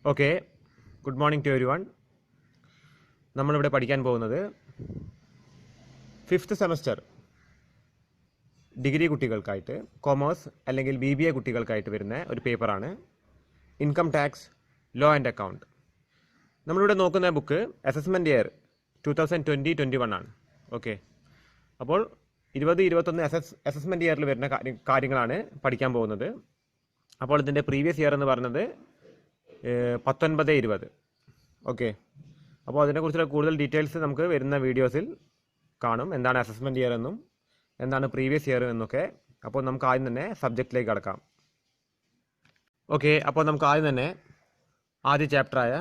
Okay, good morning to everyone. നമ്മളിവിടെ പഠിക്കാൻ പോകുന്നത് 5th സെമസ്റ്റർ ഡിഗ്രി കുട്ടികൾക്കായിട്ട് കൊമേഴ്സ് അല്ലെങ്കിൽ BBA കുട്ടികൾക്കായിട്ട് വരുന്ന ഒരു പേപ്പറാണ് income tax law and account. നമ്മളിവിടെ നോക്കുന്ന ബുക്ക് അസസ്മെൻറ്റ് ഇയർ 2020-21 ആണ്. ഓക്കെ, അപ്പോൾ 20-21 അസസ്മെൻറ്റ് ഇയറിൽ വരുന്ന കാര്യങ്ങളാണ് പഠിക്കാൻ പോകുന്നത്. അപ്പോൾ ഇതിൻ്റെ പ്രീവിയസ് ഇയർ എന്ന് പറയുന്നത് 19-20. ഓക്കെ, അപ്പോൾ അതിനെക്കുറിച്ചുള്ള കൂടുതൽ ഡീറ്റെയിൽസ് നമുക്ക് വരുന്ന വീഡിയോസിൽ കാണും. എന്താണ് അസസ്മെൻറ്റ് ഇയർ എന്നും എന്താണ് പ്രീവിയസ് ഇയർ എന്നൊക്കെ. അപ്പോൾ നമുക്ക് ആദ്യം തന്നെ സബ്ജക്റ്റിലേക്ക് കടക്കാം. ഓക്കെ, അപ്പോൾ നമുക്ക് ആദ്യം തന്നെ ആദ്യ ചാപ്റ്ററായ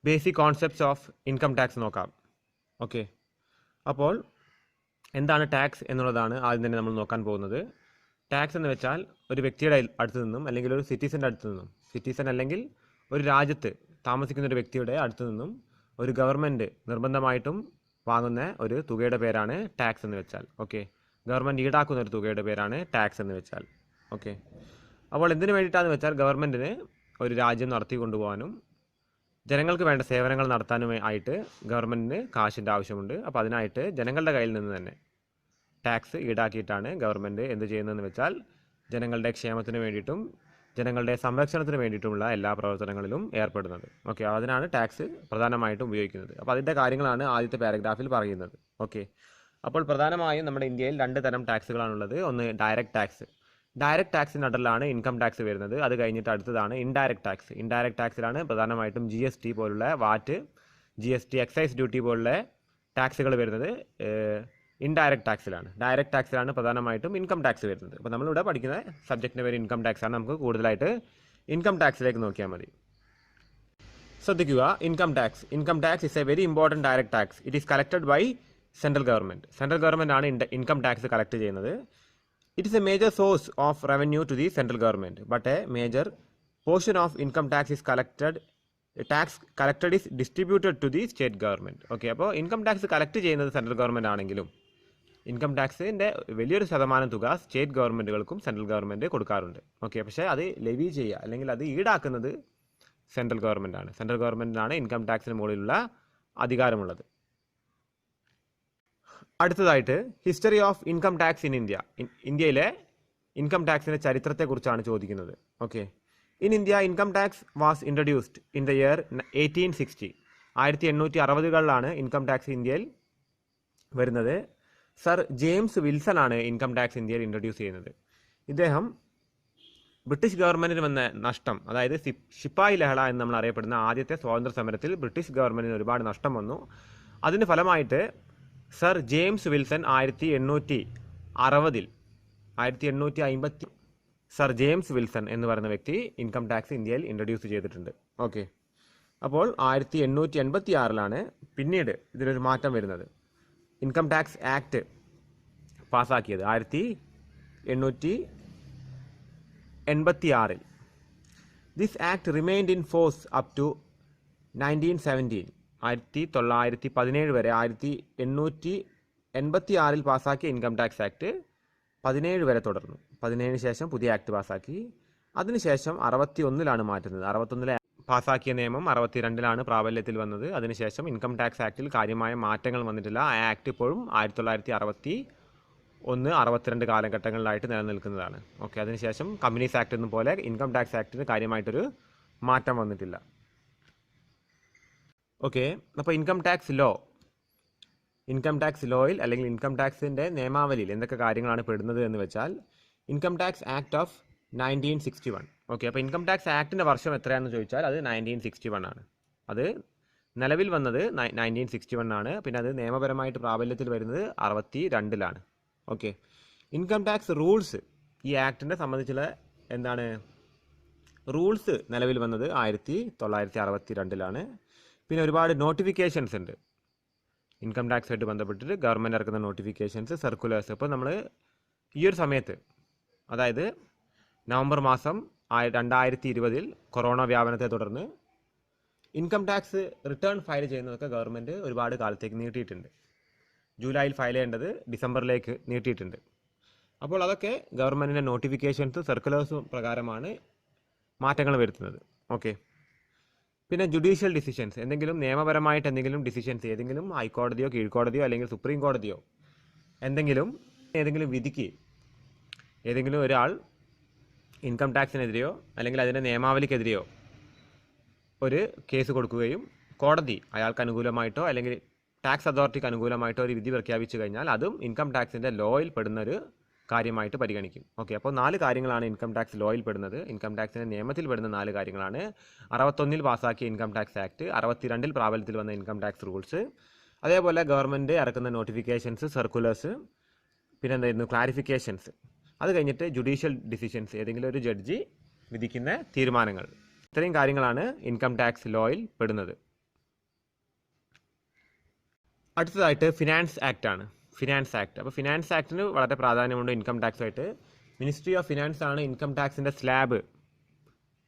basic concepts of income tax നോക്കാം. ഓക്കെ, അപ്പോൾ എന്താണ് ടാക്സ് എന്നുള്ളതാണ് ആദ്യം തന്നെ നമ്മൾ നോക്കാൻ പോകുന്നത്. ടാക്സ് എന്ന് വെച്ചാൽ ഒരു വ്യക്തിയുടെ അടുത്ത് നിന്നും അല്ലെങ്കിൽ ഒരു സിറ്റിസൻ്റെ അടുത്ത് നിന്നും, സിറ്റിസൺ അല്ലെങ്കിൽ ഒരു രാജ്യത്ത് താമസിക്കുന്ന ഒരു വ്യക്തിയുടെ അടുത്ത് നിന്നും ഒരു ഗവൺമെൻറ് നിർബന്ധമായിട്ടും വാങ്ങുന്ന ഒരു തുകയുടെ പേരാണ് ടാക്സ് എന്ന് വെച്ചാൽ. ഓക്കെ, ഗവൺമെൻറ് ഈടാക്കുന്ന ഒരു തുകയുടെ പേരാണ് ടാക്സ് എന്ന് വെച്ചാൽ. ഓക്കെ, അപ്പോൾ എന്തിനു വേണ്ടിയിട്ടാണെന്ന് വെച്ചാൽ ഗവൺമെൻറ്റിന് ഒരു രാജ്യം നടത്തി കൊണ്ടുപോകാനും ജനങ്ങൾക്ക് വേണ്ട സേവനങ്ങൾ നടത്താനും ആയിട്ട് ഗവൺമെൻറ്റിന് കാശിൻ്റെ ആവശ്യമുണ്ട്. അപ്പോൾ അതിനായിട്ട് ജനങ്ങളുടെ കയ്യിൽ നിന്ന് തന്നെ ടാക്സ് ഈടാക്കിയിട്ടാണ് ഗവൺമെൻറ് എന്ത് ചെയ്യുന്നതെന്ന് വെച്ചാൽ ജനങ്ങളുടെ ക്ഷേമത്തിന് വേണ്ടിയിട്ടും ജനങ്ങളുടെ സംരക്ഷണത്തിന് വേണ്ടിയിട്ടുമുള്ള എല്ലാ പ്രവർത്തനങ്ങളിലും ഏർപ്പെടുന്നത്. ഓക്കെ, അതിനാണ് ടാക്സ് പ്രധാനമായിട്ടും ഉപയോഗിക്കുന്നത്. അപ്പോൾ അതിൻ്റെ കാര്യങ്ങളാണ് ആദ്യത്തെ പാരഗ്രാഫിൽ പറയുന്നത്. ഓക്കെ, അപ്പോൾ പ്രധാനമായും നമ്മുടെ ഇന്ത്യയിൽ 2 തരം ടാക്സുകളാണുള്ളത്. ഒന്ന് ഡയറക്റ്റ് ടാക്സ്. ഡയറക്റ്റ് ടാക്സിൻ്റെ അണ്ടറിലാണ് ഇൻകം ടാക്സ് വരുന്നത്. അത് കഴിഞ്ഞിട്ട് അടുത്തതാണ് ഇൻഡയറക്റ്റ് ടാക്സ്. ഇൻഡയറക്റ്റ് ടാക്സിലാണ് പ്രധാനമായിട്ടും GST പോലുള്ള വാറ്റ്, GST, എക്സൈസ് ഡ്യൂട്ടി പോലുള്ള ടാക്സുകൾ വരുന്നത് ഇൻഡയറക്റ്റ് ടാക്സിലാണ്. ഡയറക്റ്റ് ടാക്സിലാണ് പ്രധാനമായിട്ടും ഇൻകം ടാക്സ് വരുന്നത്. അപ്പോൾ നമ്മളിവിടെ പഠിക്കുന്ന സബ്ജക്റ്റിൻ്റെ പേര് ഇൻകം ടാക്സ് ആണ്. നമുക്ക് കൂടുതലായിട്ട് ഇൻകം ടാക്സിലേക്ക് നോക്കിയാൽ മതി. ശ്രദ്ധിക്കുക, income tax. Income tax is a very important direct tax. It is collected by central government. Central government ആണ് ഇൻകം ടാക്സ് കളക്ട് ചെയ്യുന്നത്. It is a major source of revenue to the central government. But a major portion of income tax is collected is distributed to the state government. Okay, അപ്പോൾ income tax collect ചെയ്യുന്നത് central government ആണെങ്കിലും income ടാക്സിൻ്റെ വലിയൊരു ശതമാനം തുക state ഗവൺമെൻറ്റുകൾക്കും central government കൊടുക്കാറുണ്ട്. Okay, പക്ഷേ അത് ലെവി ചെയ്യുക അല്ലെങ്കിൽ അത് ഈടാക്കുന്നത് സെൻട്രൽ ഗവൺമെൻറ് ആണ്. സെൻട്രൽ ഗവൺമെൻറ്റിനാണ് ഇൻകം ടാക്സിന് മുകളിലുള്ള അധികാരമുള്ളത്. അടുത്തതായിട്ട് history of income tax in India. ഇന്ത്യയിലെ ഇൻകം ടാക്സിൻ്റെ ചരിത്രത്തെക്കുറിച്ചാണ് ചോദിക്കുന്നത്. Okay, in India income tax was introduced in the year 1860. 1860-കളിലാണ് ഇൻകം ടാക്സ് ഇന്ത്യയിൽ വരുന്നത്. സർ ജെയിംസ് വിൽസൺ ആണ് ഇൻകം ടാക്സ് ഇന്ത്യയിൽ ഇൻട്രൊഡ്യൂസ് ചെയ്യുന്നത്. ഇദ്ദേഹം ബ്രിട്ടീഷ് ഗവൺമെൻറ്റിന് വന്ന നഷ്ടം, അതായത് ശിപ്പായി ലഹള എന്ന് നമ്മൾ അറിയപ്പെടുന്ന ആദ്യത്തെ സ്വാതന്ത്ര്യ സമരത്തിൽ ബ്രിട്ടീഷ് ഗവൺമെൻറ്റിന് ഒരുപാട് നഷ്ടം വന്നു. അതിന് ഫലമായിട്ട് sir James Wilson 1850 sir James Wilson എന്ന് പറയുന്ന വ്യക്തി ഇൻകം ടാക്സ് ഇന്ത്യയിൽ ഇൻട്രൊഡ്യൂസ് ചെയ്തിട്ടുണ്ട്. ഓക്കെ, അപ്പോൾ 1886-ലാണ് പിന്നീട് ഇതിലൊരു മാറ്റം വരുന്നത്. ഇൻകം ടാക്സ് ആക്ട് പാസ്സാക്കിയത് 1886. This act remained in force up to 1917. 1917 വരെ 1886 പാസ്സാക്കിയ ഇൻകം ടാക്സ് ആക്ട് 17 വരെ തുടർന്നു. 17 ശേഷം പുതിയ ആക്ട് പാസ്സാക്കി. അതിനുശേഷം 61-ലാണ് മാറ്റുന്നത്. 61-ലെ പാസ്സാക്കിയ നിയമം 62-ലാണ് പ്രാബല്യത്തിൽ വന്നത്. അതിനുശേഷം ഇൻകം ടാക്സ് ആക്ടിൽ കാര്യമായ മാറ്റങ്ങൾ വന്നിട്ടില്ല. ആ ആക്ട് ഇപ്പോഴും 1961-62 കാലഘട്ടങ്ങളിലായിട്ട് നിലനിൽക്കുന്നതാണ്. ഓക്കെ, അതിനുശേഷം കമ്പനീസ് ആക്ട് എന്ന പോലെ ഇൻകം ടാക്സ് ആക്ടിന് കാര്യമായിട്ടൊരു മാറ്റം വന്നിട്ടില്ല. ഓക്കെ, അപ്പോൾ ഇൻകം ടാക്സ് ലോയിൽ അല്ലെങ്കിൽ ഇൻകം ടാക്സിൻ്റെ നിയമാവലിയിൽ എന്തൊക്കെ കാര്യങ്ങളാണ് പെടുന്നത് എന്ന് വെച്ചാൽ income tax act of 1961. Okay, അപ്പോൾ ഇൻകം ടാക്സ് ആക്ടിൻ്റെ വർഷം എത്രയാണെന്ന് ചോദിച്ചാൽ അത് 1961 ആണ്. അത് നിലവിൽ വന്നത് 1961 ആണ്. പിന്നെ അത് നിയമപരമായിട്ട് പ്രാബല്യത്തിൽ വരുന്നത് 62-ലാണ്. ഓക്കെ, ഇൻകം ടാക്സ് റൂൾസ്, ഈ ആക്ടിനെ സംബന്ധിച്ചുള്ള എന്താണ് റൂൾസ് നിലവിൽ വന്നത് 1962-ലാണ്. പിന്നെ ഒരുപാട് നോട്ടിഫിക്കേഷൻസ് ഉണ്ട് ഇൻകം ടാക്സുമായിട്ട് ബന്ധപ്പെട്ടിട്ട്. ഗവൺമെൻറ് ഇറക്കുന്ന നോട്ടിഫിക്കേഷൻസ്, സർക്കുലേഴ്സ്. ഇപ്പോൾ നമ്മൾ ഈ ഒരു സമയത്ത്, അതായത് നവംബർ മാസം 2020 കൊറോണ വ്യാപനത്തെ തുടർന്ന് ഇൻകം ടാക്സ് റിട്ടേൺ ഫയൽ ചെയ്യുന്നതൊക്കെ ഗവൺമെൻറ് ഒരുപാട് കാലത്തേക്ക് നീട്ടിയിട്ടുണ്ട്. ജൂലൈയിൽ ഫയൽ ചെയ്യേണ്ടത് ഡിസംബറിലേക്ക് നീട്ടിയിട്ടുണ്ട്. അപ്പോൾ അതൊക്കെ ഗവൺമെൻറ്റിൻ്റെ നോട്ടിഫിക്കേഷൻസ്, സർക്കുലേഴ്സും പ്രകാരമാണ് മാറ്റങ്ങൾ വരുത്തുന്നത്. ഓക്കെ, പിന്നെ ജുഡീഷ്യൽ ഡിസിഷൻസ്, എന്തെങ്കിലും നിയമപരമായിട്ട് എന്തെങ്കിലും ഡിസിഷൻസ്, ഏതെങ്കിലും ഹൈക്കോടതിയോ കീഴ്ക്കോടതിയോ അല്ലെങ്കിൽ സുപ്രീം കോടതിയോ ഏതെങ്കിലും വിധിക്ക് ഏതെങ്കിലും ഒരാൾ ഇൻകം ടാക്സിനെതിരെയോ അല്ലെങ്കിൽ അതിൻ്റെ നിയമാവലിക്കെതിരെയോ ഒരു കേസ് കൊടുക്കുകയും കോടതി അയാൾക്ക് അനുകൂലമായിട്ടോ അല്ലെങ്കിൽ ടാക്സ് അതോറിറ്റിക്ക് അനുകൂലമായിട്ടോ ഒരു വിധി പ്രഖ്യാപിച്ചു കഴിഞ്ഞാൽ അതും ഇൻകം ടാക്സിൻ്റെ ലോയിൽ പെടുന്നൊരു കാര്യമായിട്ട് പരിഗണിക്കും. ഓക്കെ, അപ്പോൾ 4 കാര്യങ്ങളാണ് ഇൻകം ടാക്സ് ലോയിൽ പെടുന്നത്. ഇൻകം ടാക്സിൻ്റെ നിയമത്തിൽ പെടുന്ന 4 കാര്യങ്ങളാണ്: 61 പാസ്സാക്കിയ ഇൻകം ടാക്സ് ആക്ട്, 62 പ്രാബല്യത്തിൽ വന്ന ഇൻകം ടാക്സ് റൂൾസ്, അതേപോലെ ഗവൺമെൻറ് ഇറക്കുന്ന നോട്ടിഫിക്കേഷൻസ്, സർക്കുലേഴ്സ്, പിന്നെ എന്തായിരുന്നു ക്ലാരിഫിക്കേഷൻസ്, അത് കഴിഞ്ഞിട്ട് ജുഡീഷ്യൽ ഡിസിഷൻസ്, ഏതെങ്കിലും ഒരു ജഡ്ജി വിധിക്കുന്ന തീരുമാനങ്ങൾ. ഇത്രയും കാര്യങ്ങളാണ് ഇൻകം ടാക്സ് ലോയിൽ പെടുന്നത്. അടുത്തതായിട്ട് ഫിനാൻസ് ആക്ട് ആണ്. Finance act. അപ്പോൾ ഫിനാൻസ് ആക്ടിന് വളരെ പ്രാധാന്യമുണ്ട് ഇൻകം ടാക്സുമായിട്ട്. മിനിസ്ട്രി ഓഫ് ഫിനാൻസ് ആണ് ഇൻകം ടാക്സിൻ്റെ സ്ലാബ്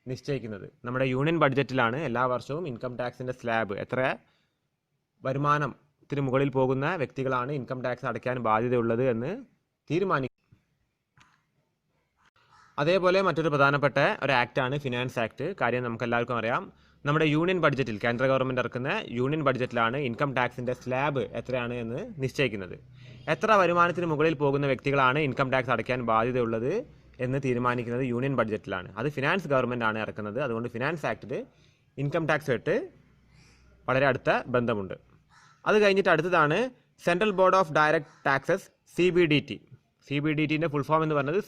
നിശ്ചയിക്കുന്നത്. നമ്മുടെ യൂണിയൻ ബഡ്ജറ്റിലാണ് എല്ലാ വർഷവും ഇൻകം ടാക്സിൻ്റെ സ്ലാബ്, എത്ര വരുമാനത്തിന് മുകളിൽ പോകുന്ന വ്യക്തികളാണ് ഇൻകം ടാക്സ് അടയ്ക്കാൻ ബാധ്യതയുള്ളത് എന്ന് തീരുമാനിക്കും. അതേപോലെ മറ്റൊരു പ്രധാനപ്പെട്ട ഒരു ആക്റ്റാണ് ഫിനാൻസ് ആക്ട്. കാര്യം നമുക്കെല്ലാവർക്കും അറിയാം, നമ്മുടെ യൂണിയൻ ബഡ്ജറ്റിൽ കേന്ദ്ര ഗവൺമെൻറ് ഇറക്കുന്ന യൂണിയൻ ബഡ്ജറ്റിലാണ് ഇൻകം ടാക്സിൻ്റെ സ്ലാബ് എത്രയാണ് എന്ന് നിശ്ചയിക്കുന്നത്. എത്ര വരുമാനത്തിന് മുകളിൽ പോകുന്ന വ്യക്തികളാണ് ഇൻകം ടാക്സ് അടയ്ക്കാൻ ബാധ്യതയുള്ളത് എന്ന് തീരുമാനിക്കുന്നത് യൂണിയൻ ബഡ്ജറ്റിലാണ്. അത് ഫിനാൻസ് ഗവൺമെൻറ് ആണ് ഇറക്കുന്നത്. അതുകൊണ്ട് ഫിനാൻസ് ആക്ടിൽ ഇൻകം ടാക്സുമായിട്ട് വളരെ അടുത്ത ബന്ധമുണ്ട്. അത് കഴിഞ്ഞിട്ട് അടുത്തതാണ് central board of direct taxes, CBDT. CBDTൻ്റെ ഫുൾ ഫോം എന്ന് പറയുന്നത്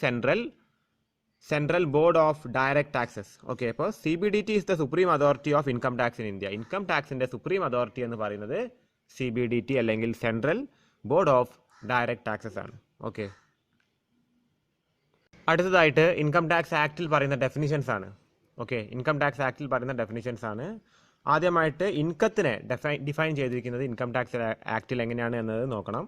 central board of direct taxes. Okay, അപ്പോൾ CBDT is the supreme authority of income tax in India. Income ടാക്സിൻ്റെ സുപ്രീം അതോറിറ്റി എന്ന് പറയുന്നത് CBDT അല്ലെങ്കിൽ central board of direct taxes ആണ്. Okay, അടുത്തതായിട്ട് ഇൻകം ടാക്സ് ആക്ടിൽ പറയുന്ന ഡെഫിനിഷൻസ് ആണ്. ഓക്കെ, ഇൻകം ടാക്സ് ആക്ടിൽ പറയുന്ന ഡെഫിനിഷൻസ് ആണ്. ആദ്യമായിട്ട് ഇൻകത്തിനെ ഡിഫൈൻ ചെയ്തിരിക്കുന്നത് ഇൻകം ടാക്സ് ആക്ടിൽ എങ്ങനെയാണ് എന്നത് നോക്കണം.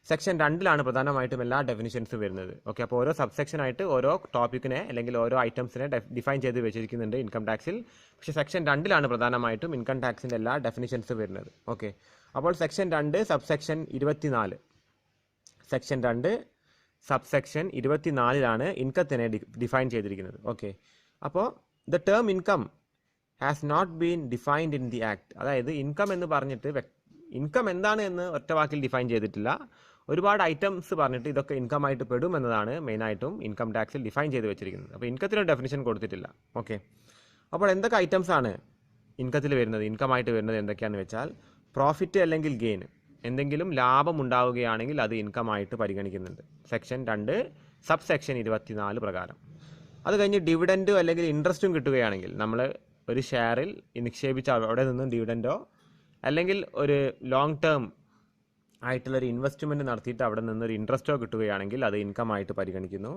സെക്ഷൻ 2 പ്രധാനമായിട്ടും എല്ലാ ഡെഫിനിഷൻസും വരുന്നത്. ഓക്കെ, അപ്പോൾ ഓരോ സബ്സെക്ഷനായിട്ട് ഓരോ ടോപ്പിക്കിനെ അല്ലെങ്കിൽ ഓരോ ഐറ്റംസിനെ ഡിഫൈൻ ചെയ്ത് വെച്ചിരിക്കുന്നുണ്ട് ഇൻകം ടാക്സിൽ. പക്ഷേ സെക്ഷൻ 2 പ്രധാനമായിട്ടും ഇൻകം ടാക്സിൻ്റെ എല്ലാ ഡെഫിനിഷൻസും വരുന്നത്. ഓക്കെ, അപ്പോൾ സെക്ഷൻ 2 സബ്സെക്ഷൻ 24, സെക്ഷൻ 2 സബ്സെക്ഷൻ 24 ഇൻകത്തിനെ ഡിഫൈൻ ചെയ്തിരിക്കുന്നത്. ഓക്കെ, അപ്പോൾ the term income has not been defined in the act. അതായത് ഇൻകം എന്ന് പറഞ്ഞിട്ട് ഇൻകം എന്താണ് എന്ന് ഒറ്റ വാക്കിൽ ഡിഫൈൻ ചെയ്തിട്ടില്ല. ഒരുപാട് ഐറ്റംസ് പറഞ്ഞിട്ട് ഇതൊക്കെ ഇൻകം ആയിട്ട് പെടും എന്നതാണ് മെയിനായിട്ടും ഇൻകം ടാക്സിൽ ഡിഫൈൻ ചെയ്ത് വെച്ചിരിക്കുന്നത്. അപ്പോൾ ഇൻകത്തിന് ഡെഫിനിഷൻ കൊടുത്തിട്ടില്ല. ഓക്കെ, അപ്പോൾ എന്തൊക്കെ ഐറ്റംസ് ആണ് ഇൻകത്തിൽ വരുന്നത്, ഇൻകം ആയിട്ട് വരുന്നത് എന്തൊക്കെയാണെന്ന് വെച്ചാൽ, പ്രോഫിറ്റ് അല്ലെങ്കിൽ ഗെയിൻ, എന്തെങ്കിലും ലാഭം ഉണ്ടാവുകയാണെങ്കിൽ അത് ഇൻകം ആയിട്ട് പരിഗണിക്കുന്നുണ്ട് സെക്ഷൻ 2 സബ്സെക്ഷൻ 24 പ്രകാരം. അത് കഴിഞ്ഞ് ഡിവിഡൻഡ് അല്ലെങ്കിൽ ഇൻട്രസ്റ്റും കിട്ടുകയാണെങ്കിൽ, നമ്മൾ ഒരു ഷെയറിൽ നിക്ഷേപിച്ച അവിടെ നിന്നും ഡിവിഡൻഡോ അല്ലെങ്കിൽ ഒരു ലോങ് ടേം ആയിട്ടുള്ളൊരു ഇൻവെസ്റ്റ്മെൻറ്റ് നടത്തിയിട്ട് അവിടെ നിന്നൊരു ഇൻട്രസ്റ്റോ കിട്ടുകയാണെങ്കിൽ അത് ഇൻകം ആയിട്ട് പരിഗണിക്കുന്നു.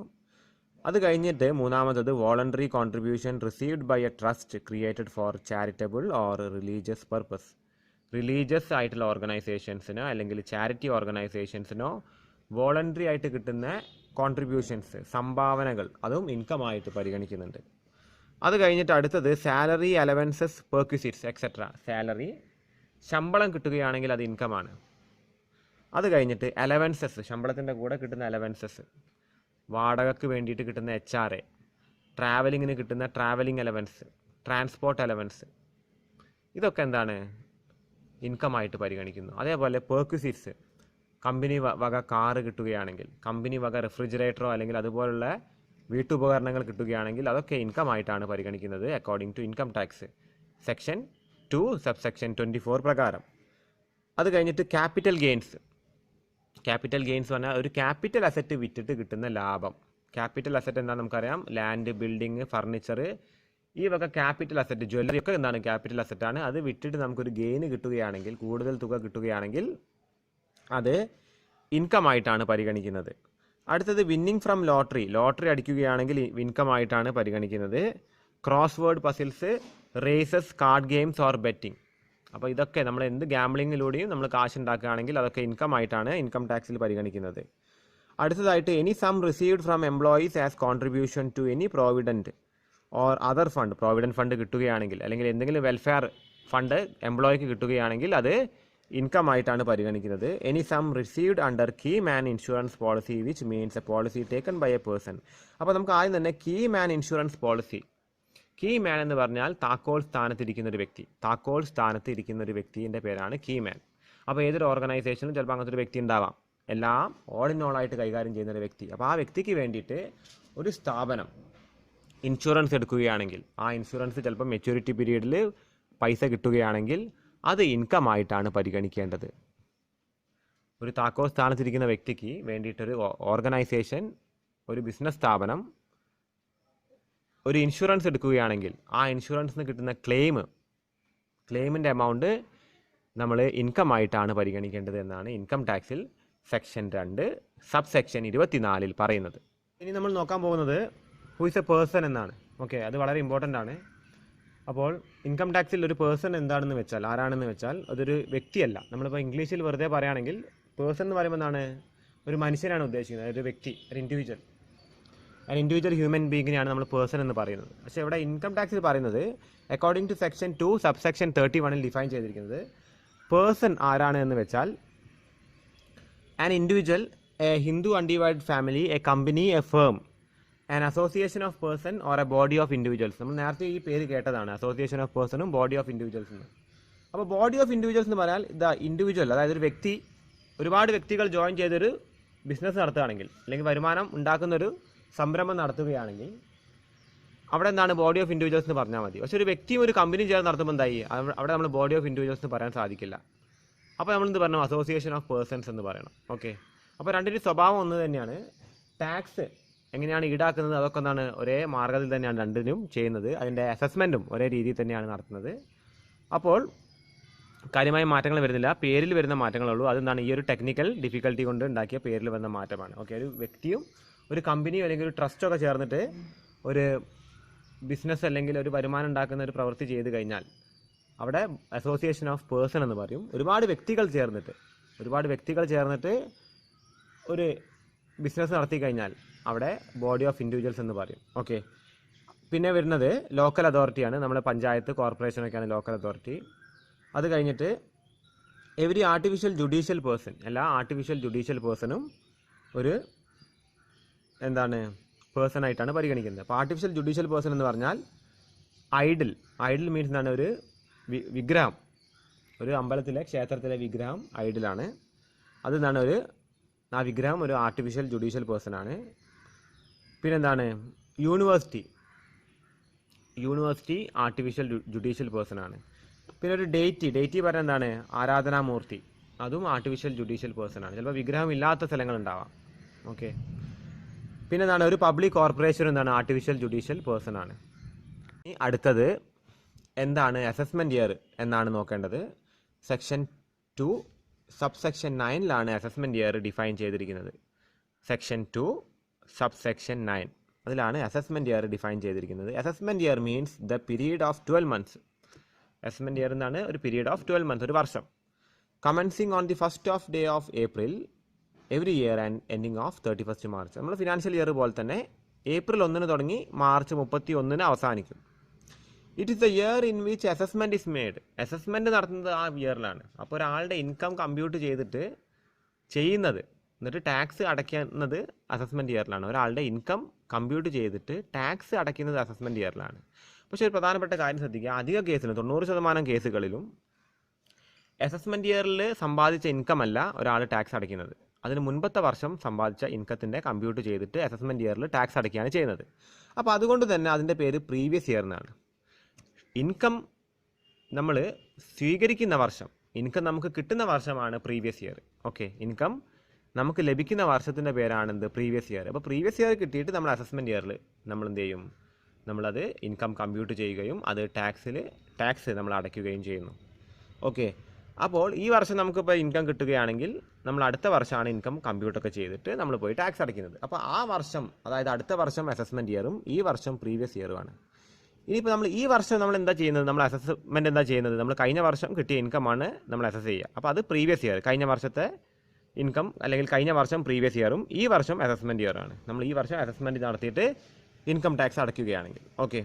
അത് കഴിഞ്ഞിട്ട് മൂന്നാമത്തത് voluntary contribution received by a trust created for charitable or religious purpose. Religious ആയിട്ടുള്ള ഓർഗനൈസേഷൻസിനോ അല്ലെങ്കിൽ ചാരിറ്റി ഓർഗനൈസേഷൻസിനോ വോളണ്ടറി ആയിട്ട് കിട്ടുന്ന കോൺട്രിബ്യൂഷൻസ്, സംഭാവനകൾ, അതും ഇൻകം ആയിട്ട് പരിഗണിക്കുന്നുണ്ട്. അത് കഴിഞ്ഞിട്ട് അടുത്തത് സാലറി, അലവൻസസ്, പെർക്വിസിറ്റ്സ് എക്സെട്ര. സാലറി, ശമ്പളം കിട്ടുകയാണെങ്കിൽ അത് ഇൻകമാണ്. അത് കഴിഞ്ഞിട്ട് അലവൻസസ്, ശമ്പളത്തിൻ്റെ കൂടെ കിട്ടുന്ന അലവൻസസ്, വാടകയ്ക്ക് വേണ്ടിയിട്ട് കിട്ടുന്ന HRA, ട്രാവലിങ്ങിന് കിട്ടുന്ന ട്രാവലിംഗ് അലവൻസ്, ട്രാൻസ്പോർട്ട് അലവൻസ്, ഇതൊക്കെ എന്താണ് ഇൻകമായിട്ട് പരിഗണിക്കുന്നു. അതേപോലെ പെർക്വിസിറ്റ്സ്, കമ്പനി വക കാറ് കിട്ടുകയാണെങ്കിൽ, കമ്പനി വക റെഫ്രിജറേറ്ററോ അല്ലെങ്കിൽ അതുപോലുള്ള വീട്ടുപകരണങ്ങൾ കിട്ടുകയാണെങ്കിൽ അതൊക്കെ ഇൻകം ആയിട്ടാണ് പരിഗണിക്കുന്നത് according to income tax section 2 subsection 24 പ്രകാരം. അത് കഴിഞ്ഞിട്ട് ക്യാപിറ്റൽ ഗെയിൻസ്. ക്യാപിറ്റൽ ഗെയിൻസ് പറഞ്ഞാൽ ഒരു ക്യാപിറ്റൽ അസറ്റ് വിറ്റിട്ട് കിട്ടുന്ന ലാഭം. ക്യാപിറ്റൽ അസറ്റ് എന്താണെന്ന് നമുക്കറിയാം, ലാൻഡ്, ബിൽഡിങ്, ഫർണിച്ചർ, ഈ വക ക്യാപിറ്റൽ അസറ്റ്, ജ്വല്ലറി ഒക്കെ എന്താണ് ക്യാപിറ്റൽ അസറ്റാണ്. അത് വിറ്റിട്ട് നമുക്കൊരു ഗെയിന് കിട്ടുകയാണെങ്കിൽ, കൂടുതൽ തുക കിട്ടുകയാണെങ്കിൽ അത് ഇൻകം ആയിട്ടാണ് പരിഗണിക്കുന്നത്. അടുത്തത് വിന്നിങ് ഫ്രം ലോട്ടറി. ലോട്ടറി അടിക്കുകയാണെങ്കിൽ ഇൻകം ആയിട്ടാണ് പരിഗണിക്കുന്നത്. Crossword puzzles, races, card games or betting. അപ്പോൾ ഇതൊക്കെ നമ്മൾ എന്ത് ഗാംബ്ലിങ്ങിലൂടെയും നമ്മൾ കാശ് ഉണ്ടാക്കുകയാണെങ്കിൽ അതൊക്കെ ഇൻകം ആയിട്ടാണ് ഇൻകം ടാക്സിൽ പരിഗണിക്കുന്നത്. അടുത്തതായിട്ട് any sum received from employees as contribution to any provident or other fund. Provident fund കിട്ടുകയാണെങ്കിൽ അല്ലെങ്കിൽ എന്തെങ്കിലും വെൽഫെയർ ഫണ്ട് എംപ്ലോയിക്ക് കിട്ടുകയാണെങ്കിൽ അത് ഇൻകം ആയിട്ടാണ് പരിഗണിക്കുന്നത്. Any sum received under key man insurance policy which means a policy taken by a person. അപ്പോൾ നമുക്ക് ആദ്യം തന്നെ key man insurance policy, key man എന്ന് പറഞ്ഞാൽ താക്കോൽ സ്ഥാനത്തിരിക്കുന്ന ഒരു വ്യക്തി. താക്കോൽ സ്ഥാനത്ത് ഇരിക്കുന്ന ഒരു വ്യക്തിൻ്റെ പേരാണ് കീ മാൻ. അപ്പോൾ ഏതൊരു ഓർഗനൈസേഷനും ചിലപ്പോൾ അങ്ങനത്തെ ഒരു വ്യക്തി ഉണ്ടാവാം. എല്ലാം ഓൾ ഇൻ ഓൾ ആയിട്ട് കൈകാര്യം ചെയ്യുന്ന ഒരു വ്യക്തി. അപ്പോൾ ആ വ്യക്തിക്ക് വേണ്ടിയിട്ട് ഒരു സ്ഥാപനം ഇൻഷുറൻസ് എടുക്കുകയാണെങ്കിൽ, ആ ഇൻഷുറൻസ് ചിലപ്പോൾ മെച്യൂരിറ്റി പീരീഡിൽ പൈസ കിട്ടുകയാണെങ്കിൽ അത് ഇൻകം ആയിട്ടാണ് പരിഗണിക്കേണ്ടത്. ഒരു താക്കോൽ സ്ഥാനത്തിരിക്കുന്ന വ്യക്തിക്ക് വേണ്ടിയിട്ടൊരു ഓർഗനൈസേഷൻ, ഒരു ബിസിനസ് സ്ഥാപനം ഒരു ഇൻഷുറൻസ് എടുക്കുകയാണെങ്കിൽ ആ ഇൻഷുറൻസിന് കിട്ടുന്ന ക്ലെയിമിൻ്റെ എമൗണ്ട് നമ്മൾ ഇൻകം ആയിട്ടാണ് പരിഗണിക്കേണ്ടത് എന്നാണ് ഇൻകം ടാക്സിൽ സെക്ഷൻ 2 സബ് സെക്ഷൻ 24 പറയുന്നത്. ഇനി നമ്മൾ നോക്കാൻ പോകുന്നത് ഹു ഇസ് എ പേഴ്സൺ എന്നാണ്. ഓക്കെ, അത് വളരെ ഇമ്പോർട്ടൻ്റ് ആണ്. അപ്പോൾ ഇൻകം ടാക്സിൽ ഒരു പേഴ്സൺ എന്താണെന്ന് വെച്ചാൽ, ആരാണെന്ന് വെച്ചാൽ അതൊരു വ്യക്തിയല്ല. നമ്മളിപ്പോൾ ഇംഗ്ലീഷിൽ വെറുതെ പറയുകയാണെങ്കിൽ പേഴ്സൺ എന്ന് പറയുമ്പോൾ എന്താണ്, ഒരു മനുഷ്യനാണ് ഉദ്ദേശിക്കുന്നത്, ഒരു വ്യക്തി, ഒരു ഇൻഡിവിജ്വൽ ഹ്യൂമൻ ബീങ്ങിനെയാണ് നമ്മൾ പേഴ്സൺ എന്ന് പറയുന്നത്. പക്ഷേ ഇവിടെ ഇൻകം ടാക്സിൽ പറയുന്നത് according to section 2 subsection 31 define ചെയ്തിരിക്കുന്നത് പേഴ്സൺ ആരാണ് എന്ന് വെച്ചാൽ an individual, a Hindu undivided family, a company, a firm, an association of person or a body of individuals. നമ്മൾ നേരത്തെ ഈ പേര് കേട്ടതാണ്, അസോസിയേഷൻ ഓഫ് പേഴ്സണും ബോഡി ഓഫ് ഇൻഡിവിജ്വൽസ് എന്ന്. അപ്പോൾ ബോഡി ഓഫ് ഇൻഡിവിജ്വൽസ് എന്ന് പറഞ്ഞാൽ ഇൻഡിവിജ്വൽ, അതായത് ഒരു വ്യക്തി, ഒരുപാട് വ്യക്തികൾ ജോയിൻ ചെയ്തൊരു ബിസിനസ് നടത്തുകയാണെങ്കിൽ അല്ലെങ്കിൽ വരുമാനം ഉണ്ടാക്കുന്നൊരു സംരംഭം നടത്തുകയാണെങ്കിൽ അവിടെ എന്താണ് ബോഡി ഓഫ് ഇൻഡിവിജ്വൽസ് എന്ന് പറഞ്ഞാൽ മതി. പക്ഷേ ഒരു വ്യക്തിയും ഒരു കമ്പനിയും ചേർന്ന് നടത്തുമ്പോൾ എന്തായി, അവിടെ നമ്മൾ ബോഡി ഓഫ് ഇൻഡിവിജ്വൽസ് എന്ന് പറയാൻ സാധിക്കില്ല. അപ്പോൾ നമ്മളെന്ത് പറഞ്ഞു, അസോസിയേഷൻ ഓഫ് പേഴ്സൺസ് എന്ന് പറയണം. ഓക്കെ, അപ്പോൾ രണ്ടിൻ്റെ സ്വഭാവം ഒന്ന് തന്നെയാണ്. ടാക്സ് എങ്ങനെയാണ് ഈടാക്കുന്നത് അതൊക്കെ എന്താണ് ഒരേ മാർഗ്ഗത്തിൽ തന്നെയാണ് രണ്ടിനും ചെയ്യുന്നത്. അതിൻ്റെ അസസ്മെൻറ്റും ഒരേ രീതിയിൽ തന്നെയാണ് നടത്തുന്നത്. അപ്പോൾ കാര്യമായ മാറ്റങ്ങൾ വരുന്നില്ല, പേരിൽ വരുന്ന മാറ്റങ്ങളുള്ളൂ. അതെന്താണ്, ഈ ഒരു ടെക്നിക്കൽ ഡിഫിക്കൽട്ടി കൊണ്ട് ഉണ്ടാക്കിയ പേരിൽ വന്ന മാറ്റമാണ്. ഓക്കെ, ഒരു വ്യക്തിയും ഒരു കമ്പനിയും അല്ലെങ്കിൽ ഒരു ട്രസ്റ്റൊക്കെ ചേർന്നിട്ട് ഒരു ബിസിനസ് അല്ലെങ്കിൽ ഒരു വരുമാനം ഉണ്ടാക്കുന്ന ഒരു പ്രവൃത്തി ചെയ്ത് കഴിഞ്ഞാൽ അവിടെ അസോസിയേഷൻ ഓഫ് പേഴ്സൺ എന്ന് പറയും. ഒരുപാട് വ്യക്തികൾ ചേർന്നിട്ട് ഒരു ബിസിനസ് നടത്തി കഴിഞ്ഞാൽ അവിടെ ബോഡി ഓഫ് ഇൻഡിവിജ്വൽസ് എന്ന് പറയും. ഓക്കെ, പിന്നെ വരുന്നത് ലോക്കൽ അതോറിറ്റിയാണ്. നമ്മുടെ പഞ്ചായത്ത്, കോർപ്പറേഷനൊക്കെയാണ് ലോക്കൽ അതോറിറ്റി. അത് കഴിഞ്ഞിട്ട് എവരി ആർട്ടിഫിഷ്യൽ ജുഡീഷ്യൽ പേഴ്സൺ, എല്ലാ ആർട്ടിഫിഷ്യൽ ജുഡീഷ്യൽ പേഴ്സണും ഒരു പേഴ്സൺ ആയിട്ടാണ് പരിഗണിക്കുന്നത്. അപ്പോൾ ആർട്ടിഫിഷ്യൽ ജുഡീഷ്യൽ പേഴ്സൺ എന്ന് പറഞ്ഞാൽ ഐഡിൽ മീൻസ് എന്താണ്, ഒരു വിഗ്രഹം, ഒരു അമ്പലത്തിലെ ക്ഷേത്രത്തിലെ വിഗ്രഹം ഐഡിലാണ്. അതെന്താണ്, ആ വിഗ്രഹം ഒരു ആർട്ടിഫിഷ്യൽ ജുഡീഷ്യൽ പേഴ്സൺ ആണ്. പിന്നെന്താണ്, യൂണിവേഴ്സിറ്റി ആർട്ടിഫിഷ്യൽ ജുഡീഷ്യൽ പേഴ്സൺ ആണ്. പിന്നെ ഒരു ഡേറ്റി പറഞ്ഞാൽ എന്താണ്, ആരാധനാമൂർത്തി, അതും ആർട്ടിഫിഷ്യൽ ജുഡീഷ്യൽ പേഴ്സൺ ആണ്. ചിലപ്പോൾ വിഗ്രഹം ഇല്ലാത്ത സ്ഥലങ്ങളുണ്ടാവാം. ഓക്കെ, പിന്നെ എന്താണ്, ഒരു പബ്ലിക് കോർപ്പറേഷൻ എന്താണ്, ആർട്ടിഫിഷ്യൽ ജുഡീഷ്യൽ പേഴ്സൺ ആണ്. ഇനി അടുത്തത് എന്താണ് അസസ്മെൻറ്റ് ഇയർ എന്നാണ് നോക്കേണ്ടത്. Section 2 sub section 9 assessment year define ചെയ്തിരിക്കുന്നത്. സെക്ഷൻ 2 സബ് സെക്ഷൻ 9 അതിലാണ് അസസ്മെൻറ്റ് ഇയർ ഡിഫൈൻ ചെയ്തിരിക്കുന്നത്. Assessment year means the period of 12 months. Assessment year എന്താണ്, ഒരു പീരീഡ് ഓഫ് 12 months, ഒരു വർഷം. Commencing on the first off day of April every year and ending of 31st March. നമ്മൾ financial year പോലെ തന്നെ April 1 തുടങ്ങി March 31 അവസാനിക്കും. It is the year in which assessment is made. Assessment നടത്തുന്നത് ആ ഇയറിലാണ്. അപ്പോൾ ഒരാളുടെ ഇൻകം കമ്പ്യൂട്ട് ചെയ്തിട്ട് ചെയ്യുന്നത്, എന്നിട്ട് ടാക്സ് അടയ്ക്കുന്നത് അസസ്മെൻറ്റ് ഇയറിലാണ്. ഒരാളുടെ ഇൻകം കമ്പ്യൂട്ട് ചെയ്തിട്ട് ടാക്സ് അടയ്ക്കുന്നത് അസസ്മെൻറ്റ് ഇയറിലാണ്. പക്ഷേ ഒരു പ്രധാനപ്പെട്ട കാര്യം ശ്രദ്ധിക്കുക, അധിക കേസിലും 90% കേസുകളിലും അസസ്മെൻറ്റ് ഇയറിൽ സമ്പാദിച്ച ഇൻകം അല്ല ഒരാൾ ടാക്സ് അടയ്ക്കുന്നത്. അതിന് മുൻപത്തെ വർഷം സമ്പാദിച്ച ഇൻകത്തിൻ്റെ കമ്പ്യൂട്ട് ചെയ്തിട്ട് അസസ്മെൻറ്റ് ഇയറിൽ ടാക്സ് അടയ്ക്കുകയാണ് ചെയ്യുന്നത്. അപ്പോൾ അതുകൊണ്ട് തന്നെ അതിൻ്റെ പേര് പ്രീവിയസ് ഇയർ എന്നാണ്. ഇൻകം നമ്മൾ സ്വീകരിക്കുന്ന വർഷം, ഇൻകം നമുക്ക് കിട്ടുന്ന വർഷമാണ് പ്രീവിയസ് ഇയർ. ഓക്കെ, ഇൻകം നമുക്ക് ലഭിക്കുന്ന വർഷത്തിൻ്റെ പേരാണെന്ത്, പ്രീവിയസ് ഇയർ. അപ്പോൾ പ്രീവിയസ് ഇയർ കിട്ടിയിട്ട് നമ്മൾ അസസ്മെൻറ്റ് ഇയറിൽ നമ്മൾ എന്ത് ചെയ്യും, നമ്മളത് ഇൻകം കമ്പ്യൂട്ട് ചെയ്യുകയും അത് ടാക്സ് നമ്മൾ അടയ്ക്കുകയും ചെയ്യുന്നു. ഓക്കെ, അപ്പോൾ ഈ വർഷം നമുക്കിപ്പോൾ ഇൻകം കിട്ടുകയാണെങ്കിൽ നമ്മൾ അടുത്ത വർഷമാണ് ഇൻകം കമ്പ്യൂട്ടൊക്കെ ചെയ്തിട്ട് നമ്മൾ പോയി ടാക്സ് അടയ്ക്കുന്നത്. അപ്പോൾ ആ വർഷം, അതായത് അടുത്ത വർഷം അസസ്മെൻറ്റ് ഇയറും ഈ വർഷം പ്രീവിയസ് ഇയറുമാണ്. ഇനിയിപ്പോൾ നമ്മൾ ഈ വർഷം നമ്മൾ എന്താ ചെയ്യുന്നത്, നമ്മൾ അസസ്മെൻറ്റ് എന്താ ചെയ്യുന്നത്, നമ്മൾ കഴിഞ്ഞ വർഷം കിട്ടിയ ഇൻകമാണ് നമ്മൾ അസസ് ചെയ്യുക. അപ്പോൾ അത് പ്രീവിയസ് ഇയർ, കഴിഞ്ഞ വർഷത്തെ ഇൻകം അല്ലെങ്കിൽ കഴിഞ്ഞ വർഷം പ്രീവിയസ് ഇയറും ഈ വർഷം അസസ്മെൻറ്റ് ഇയറാണ്. നമ്മൾ ഈ വർഷം അസസ്മെൻറ്റ് നടത്തിയിട്ട് ഇൻകം ടാക്സ് അടയ്ക്കുകയാണെങ്കിൽ. ഓക്കെ,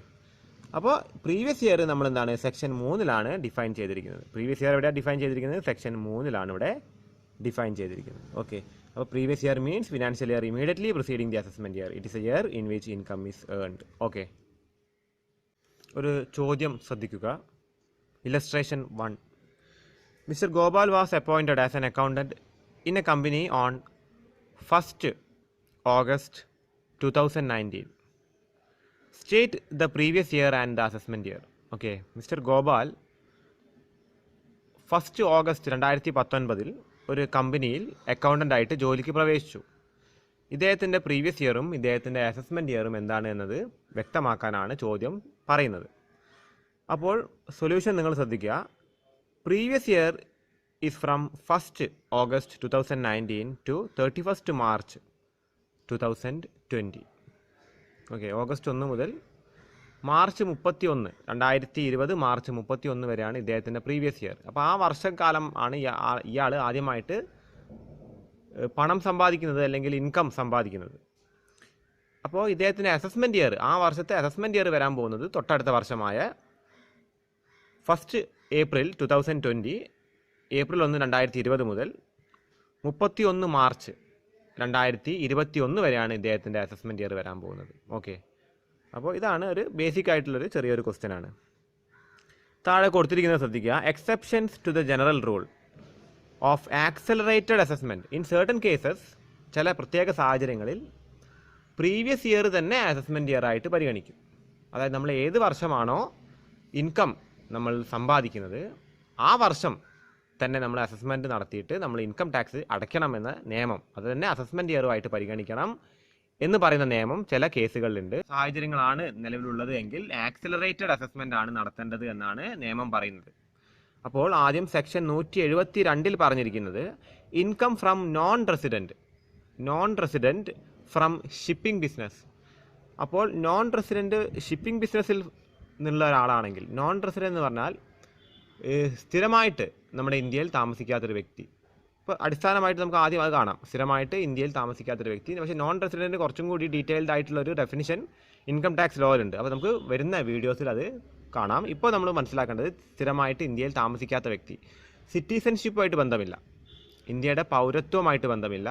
അപ്പോൾ പ്രീവിയസ് ഇയർ നമ്മൾ എന്താണ്, സെക്ഷൻ 3 ഡിഫൈൻ ചെയ്തിരിക്കുന്നത്. പ്രീവിയസ് ഇയർ എവിടെയാണ് ഡിഫൈൻ ചെയ്തിരിക്കുന്നത്, സെക്ഷൻ 3 ഇവിടെ ഡിഫൈൻ ചെയ്തിരിക്കുന്നത്. ഓക്കെ, അപ്പോൾ previous year means financial year immediately preceding the assessment year. It is A year in which income is earned. Okay, ഒരു ചോദ്യം ശ്രദ്ധിക്കുക. Illustration 1. Mr. Gopal was appointed as an accountant in a company on 1st August 2019. State the previous year and the assessment year. Okay, Mr. Gopal 1st August 2019 ഒരു കമ്പനിയിൽ accountant ആയിട്ട് ജോലിക്ക് പ്രവേശിച്ചു. ഇദ്ദേഹത്തിൻ്റെ previous ഇയറും ഇദ്ദേഹത്തിൻ്റെ അസസ്മെൻറ്റ് ഇയറും എന്താണ് എന്നത് വ്യക്തമാക്കാനാണ് ചോദ്യം പറയുന്നത്. അപ്പോൾ സൊല്യൂഷൻ നിങ്ങൾ ശ്രദ്ധിക്കുക. Previous year is from 1st August 2019 to 31st March 2020. Okay, August 1 മുതൽ മാർച്ച് 31, 2020 മാർച്ച് 31 വരെയാണ് ഇദ്ദേഹത്തിൻ്റെ പ്രീവിയസ് ഇയർ. അപ്പോൾ ആ വർഷക്കാലം ആണ് ഇയാൾ ആദ്യമായിട്ട് പണം സമ്പാദിക്കുന്നത് അല്ലെങ്കിൽ ഇൻകം സമ്പാദിക്കുന്നത്. അപ്പോൾ ഇദ്ദേഹത്തിൻ്റെ അസസ്മെൻറ്റ് ഇയർ, ആ വർഷത്തെ അസസ്മെൻറ്റ് ഇയർ വരാൻ പോകുന്നത് തൊട്ടടുത്ത വർഷമായ 1st April 2020, ഏപ്രിൽ 1, 2020 മുതൽ 31 മാർച്ച് 2021 വരെയാണ് ഇദ്ദേഹത്തിൻ്റെ അസസ്മെൻറ്റ് ഇയർ വരാൻ പോകുന്നത്. ഓക്കെ, അപ്പോൾ ഇതാണ് ഒരു ബേസിക് ആയിട്ടുള്ളൊരു ചെറിയൊരു ക്വസ്റ്റ്യൻ ആണ്. താഴെ കൊടുത്തിരിക്കുന്നത് ശ്രദ്ധിക്കുക. Exceptions to the general rule of accelerated assessment in certain cases. ചില പ്രത്യേക സാഹചര്യങ്ങളിൽ പ്രീവിയസ് ഇയർ തന്നെ അസസ്മെൻറ്റ് ഇയർ ആയിട്ട് പരിഗണിക്കും. അതായത് നമ്മൾ ഏത് വർഷമാണോ ഇൻകം നമ്മൾ സമ്പാദിക്കുന്നത് ആ വർഷം തന്നെ നമ്മൾ അസസ്മെൻറ്റ് നടത്തിയിട്ട് നമ്മൾ ഇൻകം ടാക്സ് അടയ്ക്കണമെന്ന നിയമം, അത് തന്നെ അസസ്മെൻറ്റ് ഇയറുമായിട്ട് പരിഗണിക്കണം എന്ന് പറയുന്ന നിയമം ചില കേസുകളിലുണ്ട്. സാഹചര്യങ്ങളാണ് നിലവിലുള്ളത് എങ്കിൽ ആക്സിലറേറ്റഡ് അസസ്മെൻ്റ് ആണ് നടത്തേണ്ടത് എന്നാണ് നിയമം പറയുന്നത്. അപ്പോൾ ആദ്യം സെക്ഷൻ 172 പറഞ്ഞിരിക്കുന്നത് income from non resident from shipping business. അപ്പോൾ നോൺ റെസിഡൻറ്റ് ഷിപ്പിംഗ് ബിസിനസ്സിൽ നിന്നുള്ള ഒരാളാണെങ്കിൽ, നോൺ റെസിഡൻറ്റ് എന്ന് പറഞ്ഞാൽ സ്ഥിരമായിട്ട് നമ്മുടെ ഇന്ത്യയിൽ താമസിക്കാത്തൊരു വ്യക്തി. ഇപ്പോൾ അടിസ്ഥാനമായിട്ട് നമുക്ക് ആദ്യം അത് കാണാം, സ്ഥിരമായിട്ട് ഇന്ത്യയിൽ താമസിക്കാത്തൊരു വ്യക്തി. പക്ഷേ നോൺ റെസിഡൻറ്റ് കുറച്ചും കൂടി ഡീറ്റെയിൽഡ് ആയിട്ടുള്ളൊരു ഡെഫിനിഷൻ ഇൻകം ടാക്സ് ലോയിലുണ്ട്. അപ്പോൾ നമുക്ക് വരുന്ന വീഡിയോസിൽ അത് കാണാം. ഇപ്പോൾ നമ്മൾ മനസ്സിലാക്കേണ്ടത് സ്ഥിരമായിട്ട് ഇന്ത്യയിൽ താമസിക്കാത്ത വ്യക്തി, സിറ്റിസൺഷിപ്പുമായിട്ട് ബന്ധമില്ല, ഇന്ത്യയുടെ പൗരത്വമായിട്ട് ബന്ധമില്ല,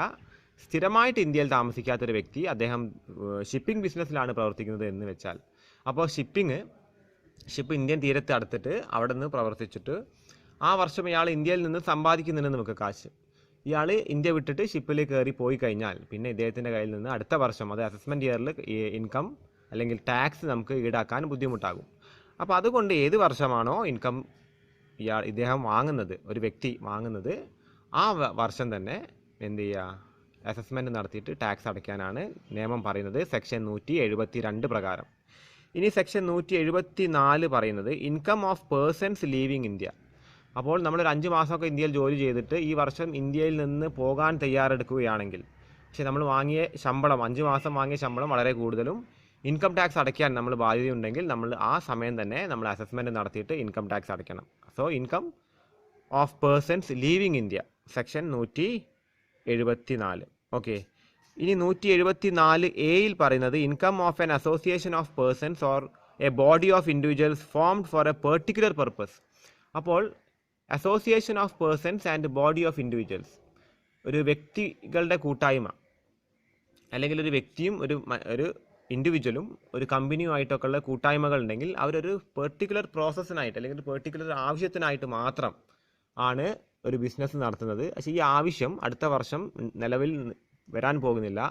സ്ഥിരമായിട്ട് ഇന്ത്യയിൽ താമസിക്കാത്തൊരു വ്യക്തി, അദ്ദേഹം ഷിപ്പിംഗ് ബിസിനസ്സിലാണ് പ്രവർത്തിക്കുന്നത് എന്ന് വെച്ചാൽ. അപ്പോൾ ഷിപ്പ് ഇന്ത്യൻ തീരത്ത് അടുത്തിട്ട് അവിടെ നിന്ന് പ്രവർത്തിച്ചിട്ട് ആ വർഷം ഇയാൾ ഇന്ത്യയിൽ നിന്ന് സമ്പാദിക്കുന്നുണ്ട് നമുക്ക് കാശ്. ഇയാൾ ഇന്ത്യ വിട്ടിട്ട് ഷിപ്പിൽ കയറി പോയി കഴിഞ്ഞാൽ പിന്നെ ഇദ്ദേഹത്തിൻ്റെ കയ്യിൽ നിന്ന് അടുത്ത വർഷം, അത് അസസ്മെൻറ്റ് ഇയറിൽ ഇൻകം അല്ലെങ്കിൽ ടാക്സ് നമുക്ക് ഈടാക്കാൻ ബുദ്ധിമുട്ടാകും. അപ്പോൾ അതുകൊണ്ട് ഏത് വർഷമാണോ ഇൻകം ഇദ്ദേഹം വാങ്ങുന്നത്, ഒരു വ്യക്തി വാങ്ങുന്നത്, ആ വർഷം തന്നെ എന്ത് ചെയ്യുക, അസസ്മെൻറ്റ് നടത്തിയിട്ട് ടാക്സ് അടയ്ക്കാനാണ് നിയമം പറയുന്നത് സെക്ഷൻ 172 പ്രകാരം. ഇനി സെക്ഷൻ 174 പറയുന്നത് income of persons leaving India. അപ്പോൾ നമ്മളൊരു 5 മാസമൊക്കെ ഇന്ത്യയിൽ ജോലി ചെയ്തിട്ട് ഈ വർഷം ഇന്ത്യയിൽ നിന്ന് പോകാൻ തയ്യാറെടുക്കുകയാണെങ്കിൽ, പക്ഷേ നമ്മൾ വാങ്ങിയ ശമ്പളം, 5 മാസം വാങ്ങിയ ശമ്പളം വളരെ കൂടുതലും ഇൻകം ടാക്സ് അടയ്ക്കാൻ നമ്മൾ ബാധ്യതയുണ്ടെങ്കിൽ നമ്മൾ ആ സമയം തന്നെ നമ്മൾ അസസ്മെൻറ്റ് നടത്തിയിട്ട് ഇൻകം ടാക്സ് അടയ്ക്കണം. So income of persons leaving India section 174. Okay, ഇനി 174A പറയുന്നത് income of an association of persons or a body of individuals formed for a particular purpose. അപ്പോൾ association of persons and body of individuals, ഒരു വ്യക്തികളുടെ കൂട്ടായ്മ, അല്ലെങ്കിൽ ഒരു വ്യക്തിയും ഒരു ഇൻഡിവിജ്വലും ഒരു കമ്പനിയുമായിട്ടൊക്കെ ഉള്ള കൂട്ടായ്മകൾ ഉണ്ടെങ്കിൽ അവരൊരു പെർട്ടിക്കുലർ പ്രോസസ്സിനായിട്ട് അല്ലെങ്കിൽ ഒരു പെർട്ടിക്കുലർ ആവശ്യത്തിനായിട്ട് മാത്രം ആണ് ഒരു ബിസിനസ് നടത്തുന്നത്. പക്ഷേ ഈ ആവശ്യം അടുത്ത വർഷം നിലവിൽ വരാൻ പോകുന്നില്ല.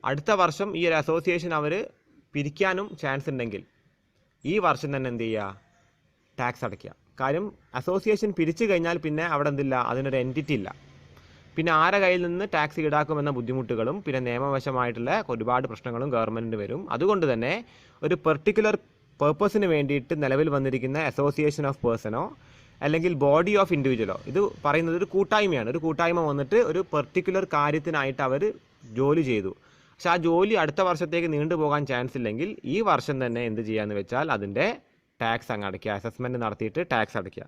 അടുത്ത വർഷം ഈ ഒരു അസോസിയേഷൻ അവർ പിരിക്കാനും ചാൻസ് ഉണ്ടെങ്കിൽ ഈ വർഷം തന്നെ എന്ത് ചെയ്യുക, ടാക്സ് അടയ്ക്കുക. കാര്യം അസോസിയേഷൻ പിരിച്ചു കഴിഞ്ഞാൽ പിന്നെ അവിടെ എന്തില്ല, അതിനൊരു എൻറ്റിറ്റി ഇല്ല. പിന്നെ ആരെ കയ്യിൽ നിന്ന് ടാക്സ് ഈടാക്കുമെന്ന ബുദ്ധിമുട്ടുകളും പിന്നെ നിയമവശമായിട്ടുള്ള ഒരുപാട് പ്രശ്നങ്ങളും ഗവൺമെൻറ്റിന് വരും. അതുകൊണ്ട് തന്നെ ഒരു പെർട്ടിക്കുലർ പേർപ്പസിന് വേണ്ടിയിട്ട് നിലവിൽ വന്നിരിക്കുന്ന അസോസിയേഷൻ ഓഫ് പേഴ്സണോ അല്ലെങ്കിൽ ബോഡി ഓഫ് ഇൻഡിവിജ്വലോ, ഇത് പറയുന്നത് ഒരു കൂട്ടായ്മയാണ്. ഒരു കൂട്ടായ്മ വന്നിട്ട് ഒരു പെർട്ടിക്കുലർ കാര്യത്തിനായിട്ട് അവർ ജോലി ചെയ്തു. പക്ഷെ ആ ജോലി അടുത്ത വർഷത്തേക്ക് നീണ്ടുപോകാൻ ചാൻസ് ഇല്ലെങ്കിൽ ഈ വർഷം തന്നെ എന്ത് ചെയ്യാന്ന് വെച്ചാൽ അതിൻ്റെ ടാക്സ് അങ്ങ് അടയ്ക്കുക, അസസ്മെൻറ്റ് നടത്തിയിട്ട് ടാക്സ് അടയ്ക്കുക.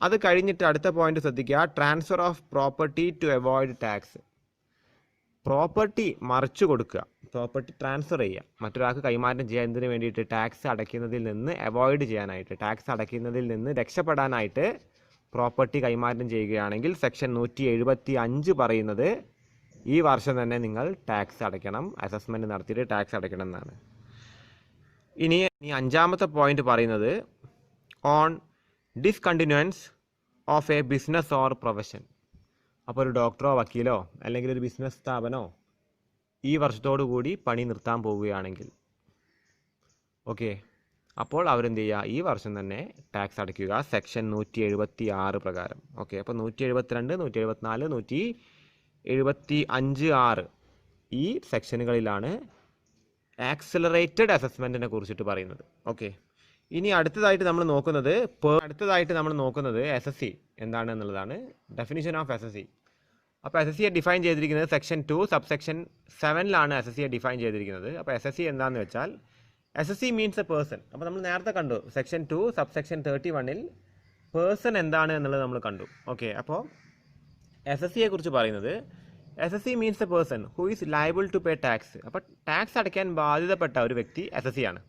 അത് കഴിഞ്ഞിട്ട് അടുത്ത പോയിന്റ് ശ്രദ്ധിക്കുക, transfer of property to avoid tax. Property മറിച്ചു കൊടുക്കുക, പ്രോപ്പർട്ടി ട്രാൻസ്ഫർ ചെയ്യുക, മറ്റൊരാൾക്ക് കൈമാറ്റം ചെയ്യാൻ എന്തിനു വേണ്ടിയിട്ട്, ടാക്സ് അടയ്ക്കുന്നതിൽ നിന്ന് അവോയ്ഡ് ചെയ്യാനായിട്ട്, ടാക്സ് അടയ്ക്കുന്നതിൽ നിന്ന് രക്ഷപ്പെടാനായിട്ട് പ്രോപ്പർട്ടി കൈമാറ്റം ചെയ്യുകയാണെങ്കിൽ സെക്ഷൻ 175 പറയുന്നത് ഈ വർഷം തന്നെ നിങ്ങൾ ടാക്സ് അടയ്ക്കണം, അസസ്മെൻറ്റ് നടത്തിയിട്ട് ടാക്സ് അടയ്ക്കണം എന്നാണ്. ഇനി അഞ്ചാമത്തെ പോയിന്റ് പറയുന്നത് on discontinuance of a business or profession. അപ്പോൾ ഒരു ഡോക്ടറോ വക്കീലോ അല്ലെങ്കിൽ ഒരു ബിസിനസ് സ്ഥാപനമോ ഈ വർഷത്തോടു കൂടി പണി നിർത്താൻ പോവുകയാണെങ്കിൽ, ഓക്കെ, അപ്പോൾ അവരെന്ത് ചെയ്യുക, ഈ വർഷം തന്നെ ടാക്സ് അടയ്ക്കുക സെക്ഷൻ 176 പ്രകാരം. ഓക്കെ, അപ്പോൾ 172, 174, 175(6) ഈ സെക്ഷനുകളിലാണ് ആക്സിലറേറ്റഡ് അസസ്മെൻറ്റിനെ കുറിച്ചിട്ട് പറയുന്നത്. ഓക്കെ, ഇനി അടുത്തതായിട്ട് നമ്മൾ നോക്കുന്നത് SSC എന്താണ് എന്നുള്ളതാണ്. Definition of SSC. അപ്പോൾ SSCയെ ഡിഫൈൻ ചെയ്തിരിക്കുന്നത് സെക്ഷൻ 2 സബ്സെക്ഷൻ 7ലാണ് SSCയെ ഡിഫൈൻ ചെയ്തിരിക്കുന്നത്. അപ്പോൾ SSC എന്താണെന്ന് വെച്ചാൽ SSC മീൻസ് എ പേഴ്സൺ. അപ്പോൾ നമ്മൾ നേരത്തെ കണ്ടു സെക്ഷൻ 2 സബ്സെക്ഷൻ 31ൽ പേഴ്സൺ എന്താണ് എന്നുള്ളത് നമ്മൾ കണ്ടു. ഓക്കെ, അപ്പോൾ SSCയെ കുറിച്ച് പറയുന്നത് SSC means a person who is liable to pay tax. അപ്പോൾ ടാക്സ് അടയ്ക്കാൻ ബാധ്യതപ്പെട്ട ഒരു വ്യക്തി SSC ആണ്.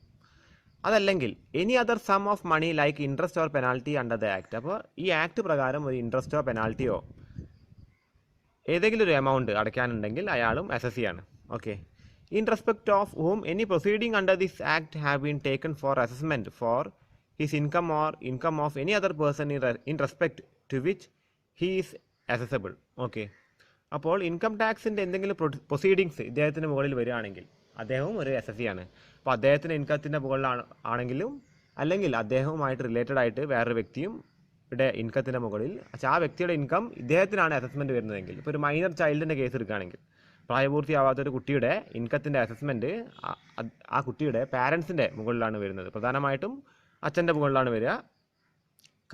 അതല്ലെങ്കിൽ any other sum of money like interest or penalty under the act. അപ്പോൾ ഈ ആക്ട് പ്രകാരം ഒരു ഇൻട്രസ്റ്റോ പെനാൽറ്റിയോ ഏതെങ്കിലും ഒരു എമൗണ്ട് അടയ്ക്കാനുണ്ടെങ്കിൽ അയാളും SSC ആണ്. Okay, in respect of whom any proceeding under this act have been taken for assessment for his income or income of any other person in respect to which he is assessable. Okay, അപ്പോൾ income ടാക്സിൻ്റെ എന്തെങ്കിലും proceedings ഇദ്ദേഹത്തിന് മുകളിൽ വരികയാണെങ്കിൽ അദ്ദേഹവും ഒരു SSC ആണ്. അപ്പോൾ അദ്ദേഹത്തിൻ്റെ ഇൻകത്തിൻ്റെ മുകളിലാണ് ആണെങ്കിലും അല്ലെങ്കിൽ അദ്ദേഹവുമായിട്ട് റിലേറ്റഡ് ആയിട്ട് വേറൊരു വ്യക്തിയും ഇവിടെ ഇൻകത്തിൻ്റെ മുകളിൽ, പക്ഷേ ആ വ്യക്തിയുടെ ഇൻകം ഇദ്ദേഹത്തിനാണ് അസസ്മെൻറ്റ് വരുന്നതെങ്കിൽ, ഇപ്പോൾ ഒരു മൈനർ ചൈൽഡിൻ്റെ കേസ് എടുക്കുകയാണെങ്കിൽ പ്രായപൂർത്തിയാവാത്തൊരു കുട്ടിയുടെ ഇൻകത്തിൻ്റെ അസസ്മെൻറ്റ് ആ കുട്ടിയുടെ പാരൻസിൻ്റെ മുകളിലാണ് വരുന്നത്. പ്രധാനമായിട്ടും അച്ഛൻ്റെ മുകളിലാണ് വരിക.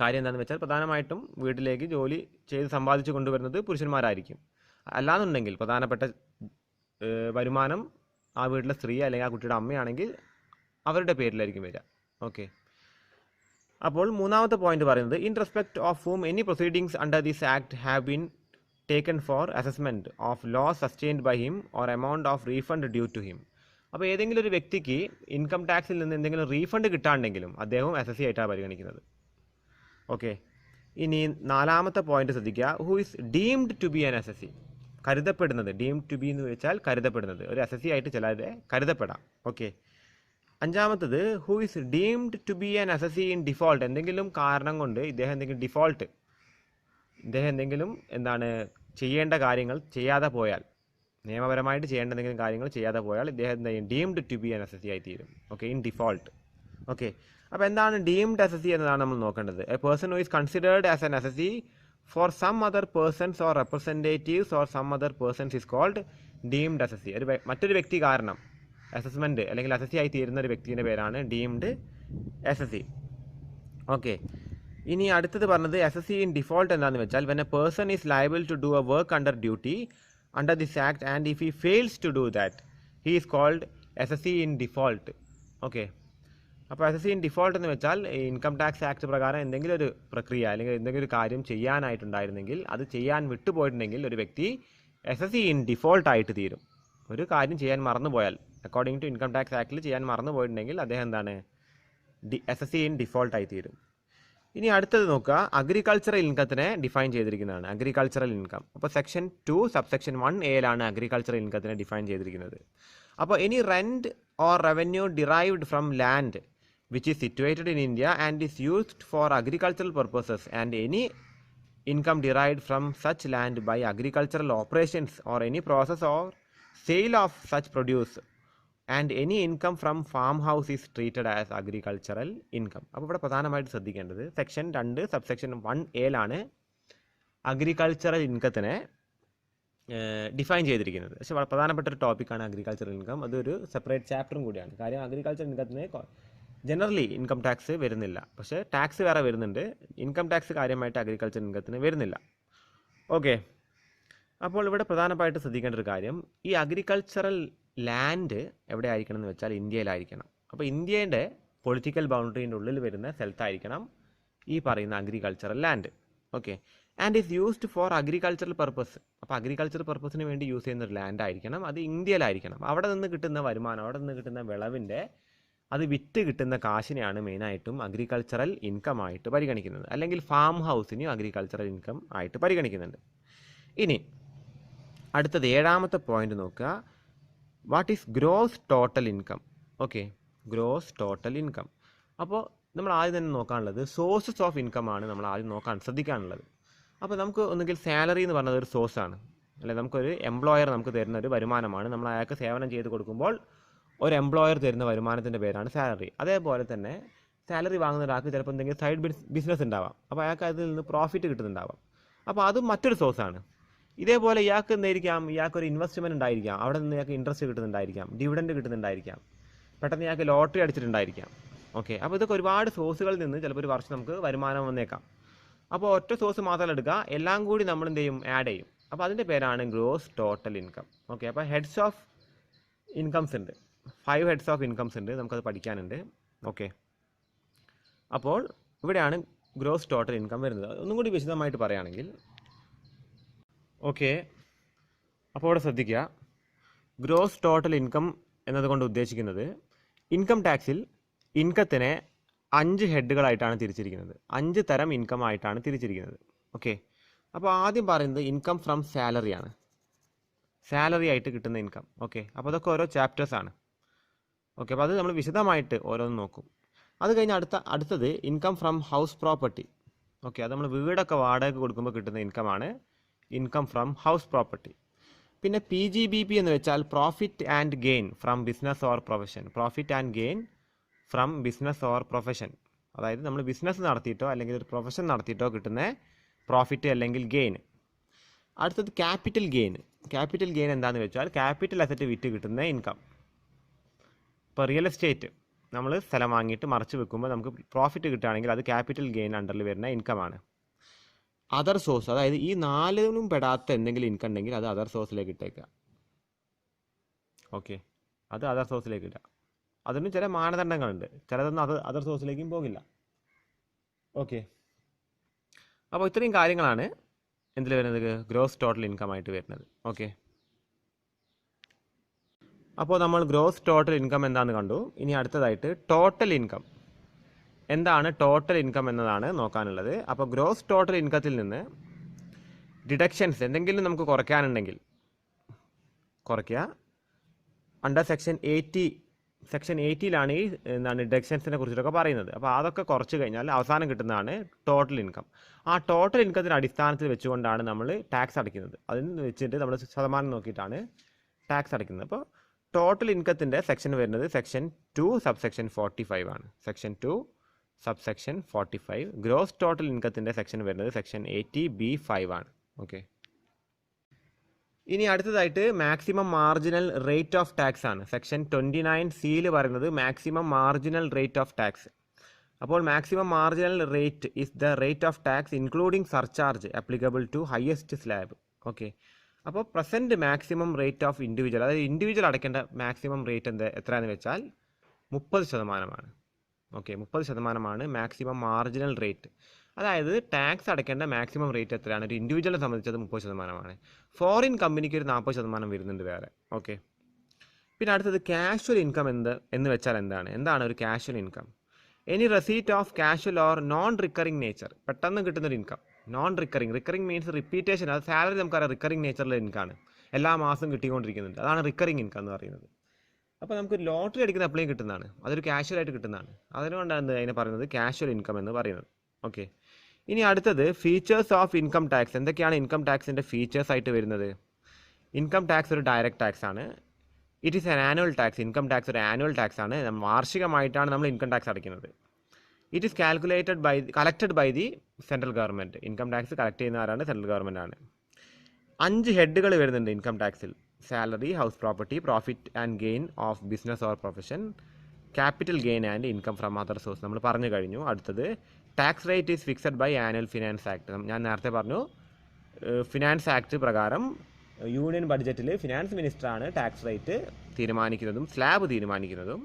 കാര്യം എന്താണെന്ന് വെച്ചാൽ പ്രധാനമായിട്ടും വീട്ടിലേക്ക് ജോലി ചെയ്ത് സമ്പാദിച്ചു കൊണ്ടുവരുന്നത് പുരുഷന്മാരായിരിക്കും. അല്ലാന്നുണ്ടെങ്കിൽ പ്രധാനപ്പെട്ട വരുമാനം ആ വീട്ടിലെ സ്ത്രീ അല്ലെങ്കിൽ ആ കുട്ടിയുടെ അമ്മയാണെങ്കിൽ അവരുടെ പേരിലായിരിക്കും വരിക. ഓക്കെ, അപ്പോൾ മൂന്നാമത്തെ പോയിന്റ് പറയുന്നത് in respect of whom any proceedings under this act have been taken for assessment of loss sustained by him or amount of refund due to him. അപ്പോൾ ഏതെങ്കിലും ഒരു വ്യക്തിക്ക് ഇൻകം ടാക്സിൽ നിന്ന് എന്തെങ്കിലും റീഫണ്ട് കിട്ടാണ്ടെങ്കിലും അദ്ദേഹവും SSC ആയിട്ടാണ് പരിഗണിക്കുന്നത്. ഓക്കെ, ഇനി നാലാമത്തെ പോയിന്റ് ശ്രദ്ധിക്കുക. Who is deemed to be an SSC. കരുതപ്പെടുന്നത്. ഡീംഡ് ടു ബി എന്ന് വെച്ചാൽ കരുതപ്പെടുന്നത്. ഒരു SSC ആയിട്ട് ചിലരെ കരുതപ്പെടാം. ഓക്കെ, അഞ്ചാമത്തത് who is deemed to be an SSC in default. എന്തെങ്കിലും കാരണം കൊണ്ട് ഇദ്ദേഹം എന്തെങ്കിലും ചെയ്യേണ്ട കാര്യങ്ങൾ ചെയ്യാതെ പോയാൽ, നിയമപരമായിട്ട് ചെയ്യേണ്ട എന്തെങ്കിലും കാര്യങ്ങൾ ചെയ്യാതെ പോയാൽ ഇദ്ദേഹം deemed to be an SSC ആയി തീരും. Okay, in default. ഓക്കെ, അപ്പോൾ എന്താണ് ഡീംഡ് SSC എന്നതാണ് നമ്മൾ നോക്കേണ്ടത്. A person who is considered as an SSC for some other persons or representatives or some other persons is called deemed SSC. മറ്റൊരു വ്യക്തി കാരണം അസസ്മെൻറ്റ് അല്ലെങ്കിൽ SSC ആയി തീരുന്ന ഒരു വ്യക്തിയുടെ പേരാണ് ഡീംഡ് SSC. ഓക്കെ, ഇനി അടുത്തത് പറഞ്ഞത് SSC ഇൻ ഡിഫോൾട്ട് എന്താണെന്ന് വെച്ചാൽ when a person is liable to do a work under duty under this act and if he fails to do that he is called SSC in default. Okay, അപ്പോൾ SSC in default എന്ന് വെച്ചാൽ income tax act പ്രകാരം എന്തെങ്കിലും ഒരു പ്രക്രിയ അല്ലെങ്കിൽ എന്തെങ്കിലും ഒരു കാര്യം ചെയ്യാനായിട്ടുണ്ടായിരുന്നെങ്കിൽ അത് ചെയ്യാൻ വിട്ടുപോയിട്ടുണ്ടെങ്കിൽ ഒരു വ്യക്തി SSC ഇൻ ഡിഫോൾട്ട് ആയിട്ട് തീരും. ഒരു കാര്യം ചെയ്യാൻ മറന്നുപോയാൽ അക്കോർഡിംഗ് ടു ഇൻകം ടാക്സ് ആക്ടിൽ ചെയ്യാൻ മറന്നുപോയിട്ടുണ്ടെങ്കിൽ അദ്ദേഹം SSC ഇൻ ഡിഫോൾട്ട് ആയി തീരും. ഇനി അടുത്തത് നോക്കുക, അഗ്രികൾച്ചറൽ ഇൻകത്തിനെ ഡിഫൈൻ ചെയ്തിരിക്കുന്നതാണ്. Agricultural income. അപ്പോൾ സെക്ഷൻ 2 സബ്സെക്ഷൻ 1(a)ലാണ് അഗ്രികൾച്ചറൽ ഇൻകത്തിനെ ഡിഫൈൻ ചെയ്തിരിക്കുന്നത്. അപ്പോൾ any rent or revenue derived from land which is situated in India and is used for agricultural purposes and any income derived from such land by agricultural operations or any process or sale of such produce and any income from farmhouse is treated as agricultural income. അപ്പോൾ ഇവിടെ പ്രധാനമായിട്ട് ശ്രദ്ധിക്കേണ്ടത് section 2 subsection 1(a)ലാണ് agricultural ഇൻകത്തിനെ define ചെയ്തിരിക്കുന്നത്. പക്ഷേ വളരെ പ്രധാനപ്പെട്ട ഒരു ടോപ്പിക്കാണ് അഗ്രികൾച്ചറൽ ഇൻകം. അതൊരു സെപ്പറേറ്റ് ചാപ്റ്ററും കൂടിയാണ്. കാര്യം അഗ്രികൾച്ചറൽ ഇൻകത്തിന് ജനറലി ഇൻകം ടാക്സ് വരുന്നില്ല, പക്ഷേ ടാക്സ് വേറെ വരുന്നുണ്ട്. ഇൻകം ടാക്സ് കാര്യമായിട്ട് അഗ്രികൾച്ചർ ഇൻകത്തിന് വരുന്നില്ല. ഓക്കെ, അപ്പോൾ ഇവിടെ പ്രധാനമായിട്ട് ശ്രദ്ധിക്കേണ്ട ഒരു കാര്യം, ഈ അഗ്രികൾച്ചറൽ ലാൻഡ് എവിടെ ആയിരിക്കണം എന്ന് വെച്ചാൽ ഇന്ത്യയിലായിരിക്കണം. അപ്പോൾ ഇന്ത്യയുടെ പൊളിറ്റിക്കൽ ബൗണ്ടറീൻ്റെ ഉള്ളിൽ വരുന്ന സ്ഥലത്തായിരിക്കണം ഈ പറയുന്ന agricultural land. Okay, and is used for agricultural purpose. അപ്പോൾ അഗ്രികൾച്ചർ പർപ്പസിന് വേണ്ടി യൂസ് ചെയ്യുന്ന ഒരു ലാൻഡ് ആയിരിക്കണം, അത് ഇന്ത്യയിലായിരിക്കണം. അവിടെ നിന്ന് കിട്ടുന്ന വരുമാനം, അവിടെ നിന്ന് കിട്ടുന്ന വിളവിൻ്റെ അത് വിറ്റ് കിട്ടുന്ന കാശിനെയാണ് മെയിനായിട്ടും അഗ്രികൾച്ചറൽ ഇൻകം ആയിട്ട് പരിഗണിക്കുന്നത്. അല്ലെങ്കിൽ ഫാം ഹൗസിനെയും അഗ്രികൾച്ചറൽ ഇൻകം ആയിട്ട് പരിഗണിക്കുന്നുണ്ട്. ഇനി അടുത്തത് 7ാമത്തെ പോയിന്റ് നോക്കുക, what is gross total income. Okay, gross total income. അപ്പോൾ നമ്മൾ ആദ്യം തന്നെ നോക്കാനുള്ളത് സോഴ്സസ് ഓഫ് ഇൻകം ആണ് നമ്മൾ ആദ്യം ശ്രദ്ധിക്കാനുള്ളത്. അപ്പോൾ നമുക്ക് ഒന്നുകിൽ സാലറി എന്ന് പറഞ്ഞത് ഒരു സോഴ്സാണ്, അല്ലെ നമുക്കൊരു എംപ്ലോയർ നമുക്ക് തരുന്ന ഒരു വരുമാനമാണ്. നമ്മൾ അയാൾക്ക് സേവനം ചെയ്ത് കൊടുക്കുമ്പോൾ ഒരു എംപ്ലോയർ തരുന്ന വരുമാനത്തിൻ്റെ പേരാണ് സാലറി. അതേപോലെ തന്നെ സാലറി വാങ്ങുന്ന ഒരാൾക്ക് ചിലപ്പോൾ എന്തെങ്കിലും സൈഡ് ബിസിനസ് ഉണ്ടാവാം, അപ്പോൾ അയാൾക്ക് അതിൽ നിന്ന് പ്രോഫിറ്റ് കിട്ടുന്നുണ്ടാവാം, അപ്പോൾ അതും മറ്റൊരു സോഴ്സാണ്. ഇതേപോലെ ഇയാൾക്ക് എന്തായിരിക്കാം, ഇയാൾക്കൊരു ഇൻവെസ്റ്റ്മെൻറ്റ് ഉണ്ടായിരിക്കാം, അവിടെ നിന്ന് ഇയാൾക്ക് ഇൻട്രസ്റ്റ് കിട്ടുന്നുണ്ടായിരിക്കാം, ഡിവിഡൻഡ് കിട്ടുന്നുണ്ടായിരിക്കാം, പെട്ടെന്ന് ഇയാൾക്ക് ലോട്ടറി അടിച്ചിട്ടുണ്ടായിരിക്കാം. ഓക്കെ, അപ്പോൾ ഇതൊക്കെ ഒരുപാട് സോഴ്സുകളിൽ നിന്ന് ചിലപ്പോൾ ഒരു വർഷം നമുക്ക് വരുമാനം വന്നേക്കാം. അപ്പോൾ ഒറ്റ സോഴ്സ് മാത്രമല്ല എടുക്കുക, എല്ലാം കൂടി നമ്മൾ എന്ത് ചെയ്യും, ആഡ് ചെയ്യും. അപ്പോൾ അതിൻ്റെ പേരാണ് ഗ്രോസ് ടോട്ടൽ ഇൻകം. ഓക്കെ, അപ്പോൾ ഹെഡ്സ് ഓഫ് ഇൻകംസ് ഉണ്ട്, 5 ഹെഡ്സ് ഓഫ് ഇൻകംസ് ഉണ്ട്, നമുക്കത് പഠിക്കാനുണ്ട്. ഓക്കെ, അപ്പോൾ ഇവിടെയാണ് ഗ്രോസ് ടോട്ടൽ ഇൻകം വരുന്നത്. ഒന്നും കൂടി വിശദമായിട്ട് പറയുകയാണെങ്കിൽ, ഓക്കെ, അപ്പോൾ ഇവിടെ ശ്രദ്ധിക്കുക, ഗ്രോസ് ടോട്ടൽ ഇൻകം എന്നതുകൊണ്ട് ഉദ്ദേശിക്കുന്നത് ഇൻകം ടാക്സിൽ ഇൻകത്തിനെ 5 ഹെഡുകളായിട്ടാണ് തിരിച്ചിരിക്കുന്നത്, 5 തരം ഇൻകം ആയിട്ടാണ് തിരിച്ചിരിക്കുന്നത്. ഓക്കെ, അപ്പോൾ ആദ്യം പറയുന്നത് ഇൻകം ഫ്രം സാലറിയാണ്, സാലറി ആയിട്ട് കിട്ടുന്ന ഇൻകം. ഓക്കെ, അപ്പോൾ അതൊക്കെ ഓരോ ചാപ്റ്റേഴ്സാണ്. ഓക്കെ, അപ്പോൾ അത് നമ്മൾ വിശദമായിട്ട് ഓരോന്ന് നോക്കും. അത് കഴിഞ്ഞ് അടുത്തത് income from house property. Okay, അത് നമ്മൾ വീടൊക്കെ വാടകയ്ക്ക് കൊടുക്കുമ്പോൾ കിട്ടുന്ന ഇൻകമാണ് ഇൻകം ഫ്രം ഹൗസ് പ്രോപ്പർട്ടി. പിന്നെ PGBP എന്ന് വെച്ചാൽ profit and gain from business or profession. Profit and gain from business or profession, അതായത് നമ്മൾ ബിസിനസ് നടത്തിയിട്ടോ അല്ലെങ്കിൽ ഒരു പ്രൊഫഷൻ നടത്തിയിട്ടോ കിട്ടുന്ന പ്രോഫിറ്റ് അല്ലെങ്കിൽ ഗെയിൻ. അടുത്തത് ക്യാപിറ്റൽ ഗെയിൻ. ക്യാപിറ്റൽ ഗെയിൻ എന്താണെന്ന് വെച്ചാൽ ക്യാപിറ്റൽ അസറ്റ് വിറ്റ് കിട്ടുന്ന ഇൻകം. ഇപ്പോൾ റിയൽ എസ്റ്റേറ്റ് നമ്മൾ സ്ഥലം വാങ്ങിയിട്ട് മറച്ച് വെക്കുമ്പോൾ നമുക്ക് പ്രോഫിറ്റ് കിട്ടുകയാണെങ്കിൽ അത് ക്യാപിറ്റൽ ഗെയിൻ അണ്ടറിൽ വരുന്ന ഇൻകമാണ്. അതർ സോഴ്സ്, അതായത് ഈ 4നും പെടാത്ത എന്തെങ്കിലും ഇൻകം ഉണ്ടെങ്കിൽ അത് അതർ സോഴ്സിലേക്ക് ഇട്ടേക്കുക. ഓക്കെ, അത് അതർ സോഴ്സിലേക്ക് ഇടുക. അതിന് ചില മാനദണ്ഡങ്ങളുണ്ട്, ചിലതൊന്നും അതർ സോഴ്സിലേക്കും പോകില്ല. ഓക്കെ, അപ്പോൾ ഇത്രയും കാര്യങ്ങളാണ് എന്തിൽ വരുന്നത്, ഗ്രോസ് ടോട്ടൽ ഇൻകം ആയിട്ട് വരുന്നത്. ഓക്കെ, അപ്പോൾ നമ്മൾ ഗ്രോസ് ടോട്ടൽ ഇൻകം എന്താണെന്ന് കണ്ടു. ഇനി അടുത്തതായിട്ട് ടോട്ടൽ ഇൻകം എന്താണ്, ടോട്ടൽ ഇൻകം എന്നതാണ് നോക്കാനുള്ളത്. അപ്പോൾ ഗ്രോസ് ടോട്ടൽ ഇൻകത്തിൽ നിന്ന് ഡിഡക്ഷൻസ് എന്തെങ്കിലും നമുക്ക് കുറയ്ക്കാനുണ്ടെങ്കിൽ കുറയ്ക്കുക. അണ്ടർ സെക്ഷൻ 80ലാണ് ഈ ഡിഡക്ഷൻസിനെ കുറിച്ചിട്ടൊക്കെ പറയുന്നത്. അപ്പോൾ അതൊക്കെ കുറച്ച് കഴിഞ്ഞാൽ അവസാനം കിട്ടുന്നതാണ് ടോട്ടൽ ഇൻകം. ആ ടോട്ടൽ ഇൻകത്തിൻ്റെ അടിസ്ഥാനത്തിൽ വെച്ചുകൊണ്ടാണ് നമ്മൾ ടാക്സ് അടയ്ക്കുന്നത്. അതിന് വെച്ചിട്ട് നമ്മൾ ശതമാനം നോക്കിയിട്ടാണ് ടാക്സ് അടയ്ക്കുന്നത്. അപ്പോൾ ടോട്ടൽ ഇൻകത്തിൻ്റെ സെക്ഷൻ വരുന്നത് സെക്ഷൻ 2 സബ്സെക്ഷൻ 45 ആണ്. Section 2 subsection 45. ഗ്രോസ് ടോട്ടൽ ഇൻകത്തിൻ്റെ സെക്ഷൻ വരുന്നത് സെക്ഷൻ 80B5 ആണ്. ഓക്കെ, ഇനി അടുത്തതായിട്ട് maximum marginal rate of tax ആണ്. സെക്ഷൻ 29C പറയുന്നത് maximum marginal rate of tax. അപ്പോൾ maximum marginal rate is the rate of tax including surcharge applicable to highest slab. Okay, അപ്പോൾ present maximum rate of individual, അതായത് individual അടയ്ക്കേണ്ട maximum rate എത്രയാണെന്ന് വെച്ചാൽ 30%. Okay, 30% maximum marginal rate. അതായത് tax അടയ്ക്കേണ്ട maximum rate എത്രയാണ്, ഒരു ഇൻഡിവിജ്വലിനെ സംബന്ധിച്ചത് 30%. ഫോറിൻ കമ്പനിക്ക് ഒരു 40% വരുന്നുണ്ട് വേറെ. ഓക്കെ, പിന്നെ അടുത്തത് കാഷ്വൽ ഇൻകം എന്ന് വെച്ചാൽ എന്താണ് ഒരു casual income? Any receipt of casual or non recurring nature, പെട്ടെന്ന് കിട്ടുന്നൊരു income. Non recurring means repetition. അത് സാലറി നമുക്കറിയാം റിക്കറിംഗ് നേച്ചറിലെ ഇൻകമാണ്, എല്ലാ മാസവും കിട്ടിക്കൊണ്ടിരിക്കുന്നുണ്ട്. അതാണ് റിക്കറിംഗ് ഇൻകം എന്ന് പറയുന്നത്. അപ്പോൾ നമുക്ക് ലോട്ടറി അടിക്കുന്ന എപ്പോഴും കിട്ടുന്നതാണ്, അതൊരു കാഷ്വൽ ആയിട്ട് കിട്ടുന്നതാണ്. അതുകൊണ്ടാണ് അതിനെ പറയുന്നത് കാഷ്വൽ ഇൻകം എന്ന് പറയുന്നത്. ഓക്കെ, ഇനി അടുത്തത് ഫീച്ചേഴ്സ് ഓഫ് ഇൻകം ടാക്സ്. എന്തൊക്കെയാണ് ഇൻകം ടാക്സിൻ്റെ ഫീച്ചേഴ്സ് ആയിട്ട് വരുന്നത്? ഇൻകം ടാക്സ് ഒരു ഡയറക്റ്റ് ടാക്സ് ആണ്. It is an annual tax. Income tax ഒരു ആനുവൽ ടാക്സ് ആണ്, വാർഷികമായിട്ടാണ് നമ്മൾ ഇൻകം ടാക്സ് അടയ്ക്കുന്നത്. It is collected by the central government. Income tax collect ചെയ്യുന്ന ആരാണ്? സെൻട്രൽ ഗവൺമെൻറ് ആണ്. 5 ഹെഡുകൾ വരുന്നുണ്ട് ഇൻകം ടാക്സിൽ. Salary, house property, profit and gain of business or profession, capital gain and income from other source നമ്മൾ പറഞ്ഞു കഴിഞ്ഞു. അടുത്തത് tax rate is fixed by annual finance act. ഞാൻ നേരത്തെ പറഞ്ഞു, ഫിനാൻസ് ആക്ട് പ്രകാരം യൂണിയൻ ബഡ്ജറ്റിൽ ഫിനാൻസ് മിനിസ്റ്ററാണ് ടാക്സ് റേറ്റ് തീരുമാനിക്കുന്നതും സ്ലാബ് തീരുമാനിക്കുന്നതും.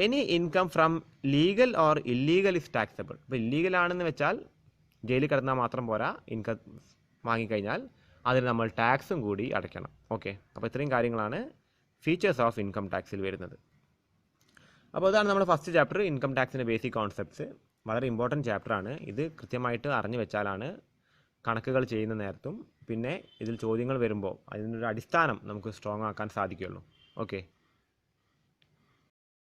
Any income from legal or illegal is taxable. ഇപ്പോൾ ഇല്ലീഗൽ ആണെന്ന് വെച്ചാൽ ജയിലിൽ കിടന്നാൽ മാത്രം പോരാ, ഇൻകം വാങ്ങിക്കഴിഞ്ഞാൽ അതിന് നമ്മൾ ടാക്സും കൂടി അടയ്ക്കണം. ഓക്കെ, അപ്പോൾ ഇത്രയും കാര്യങ്ങളാണ് ഫീച്ചേഴ്സ് ഓഫ് ഇൻകം ടാക്സിൽ വരുന്നത്. അപ്പോൾ അതാണ് നമ്മുടെ ഫസ്റ്റ് ചാപ്റ്റർ, ഇൻകം ടാക്സിൻ്റെ ബേസിക് കോൺസെപ്റ്റ്സ്. വളരെ ഇമ്പോർട്ടൻറ്റ് ചാപ്റ്ററാണ്. ഇത് കൃത്യമായിട്ട് അറിഞ്ഞു വെച്ചാലാണ് കണക്കുകൾ ചെയ്യുന്ന നേരത്തും പിന്നെ ഇതിൽ ചോദ്യങ്ങൾ വരുമ്പോൾ അതിനൊരു അടിസ്ഥാനം നമുക്ക് സ്ട്രോങ് ആക്കാൻ സാധിക്കുകയുള്ളൂ. ഓക്കെ.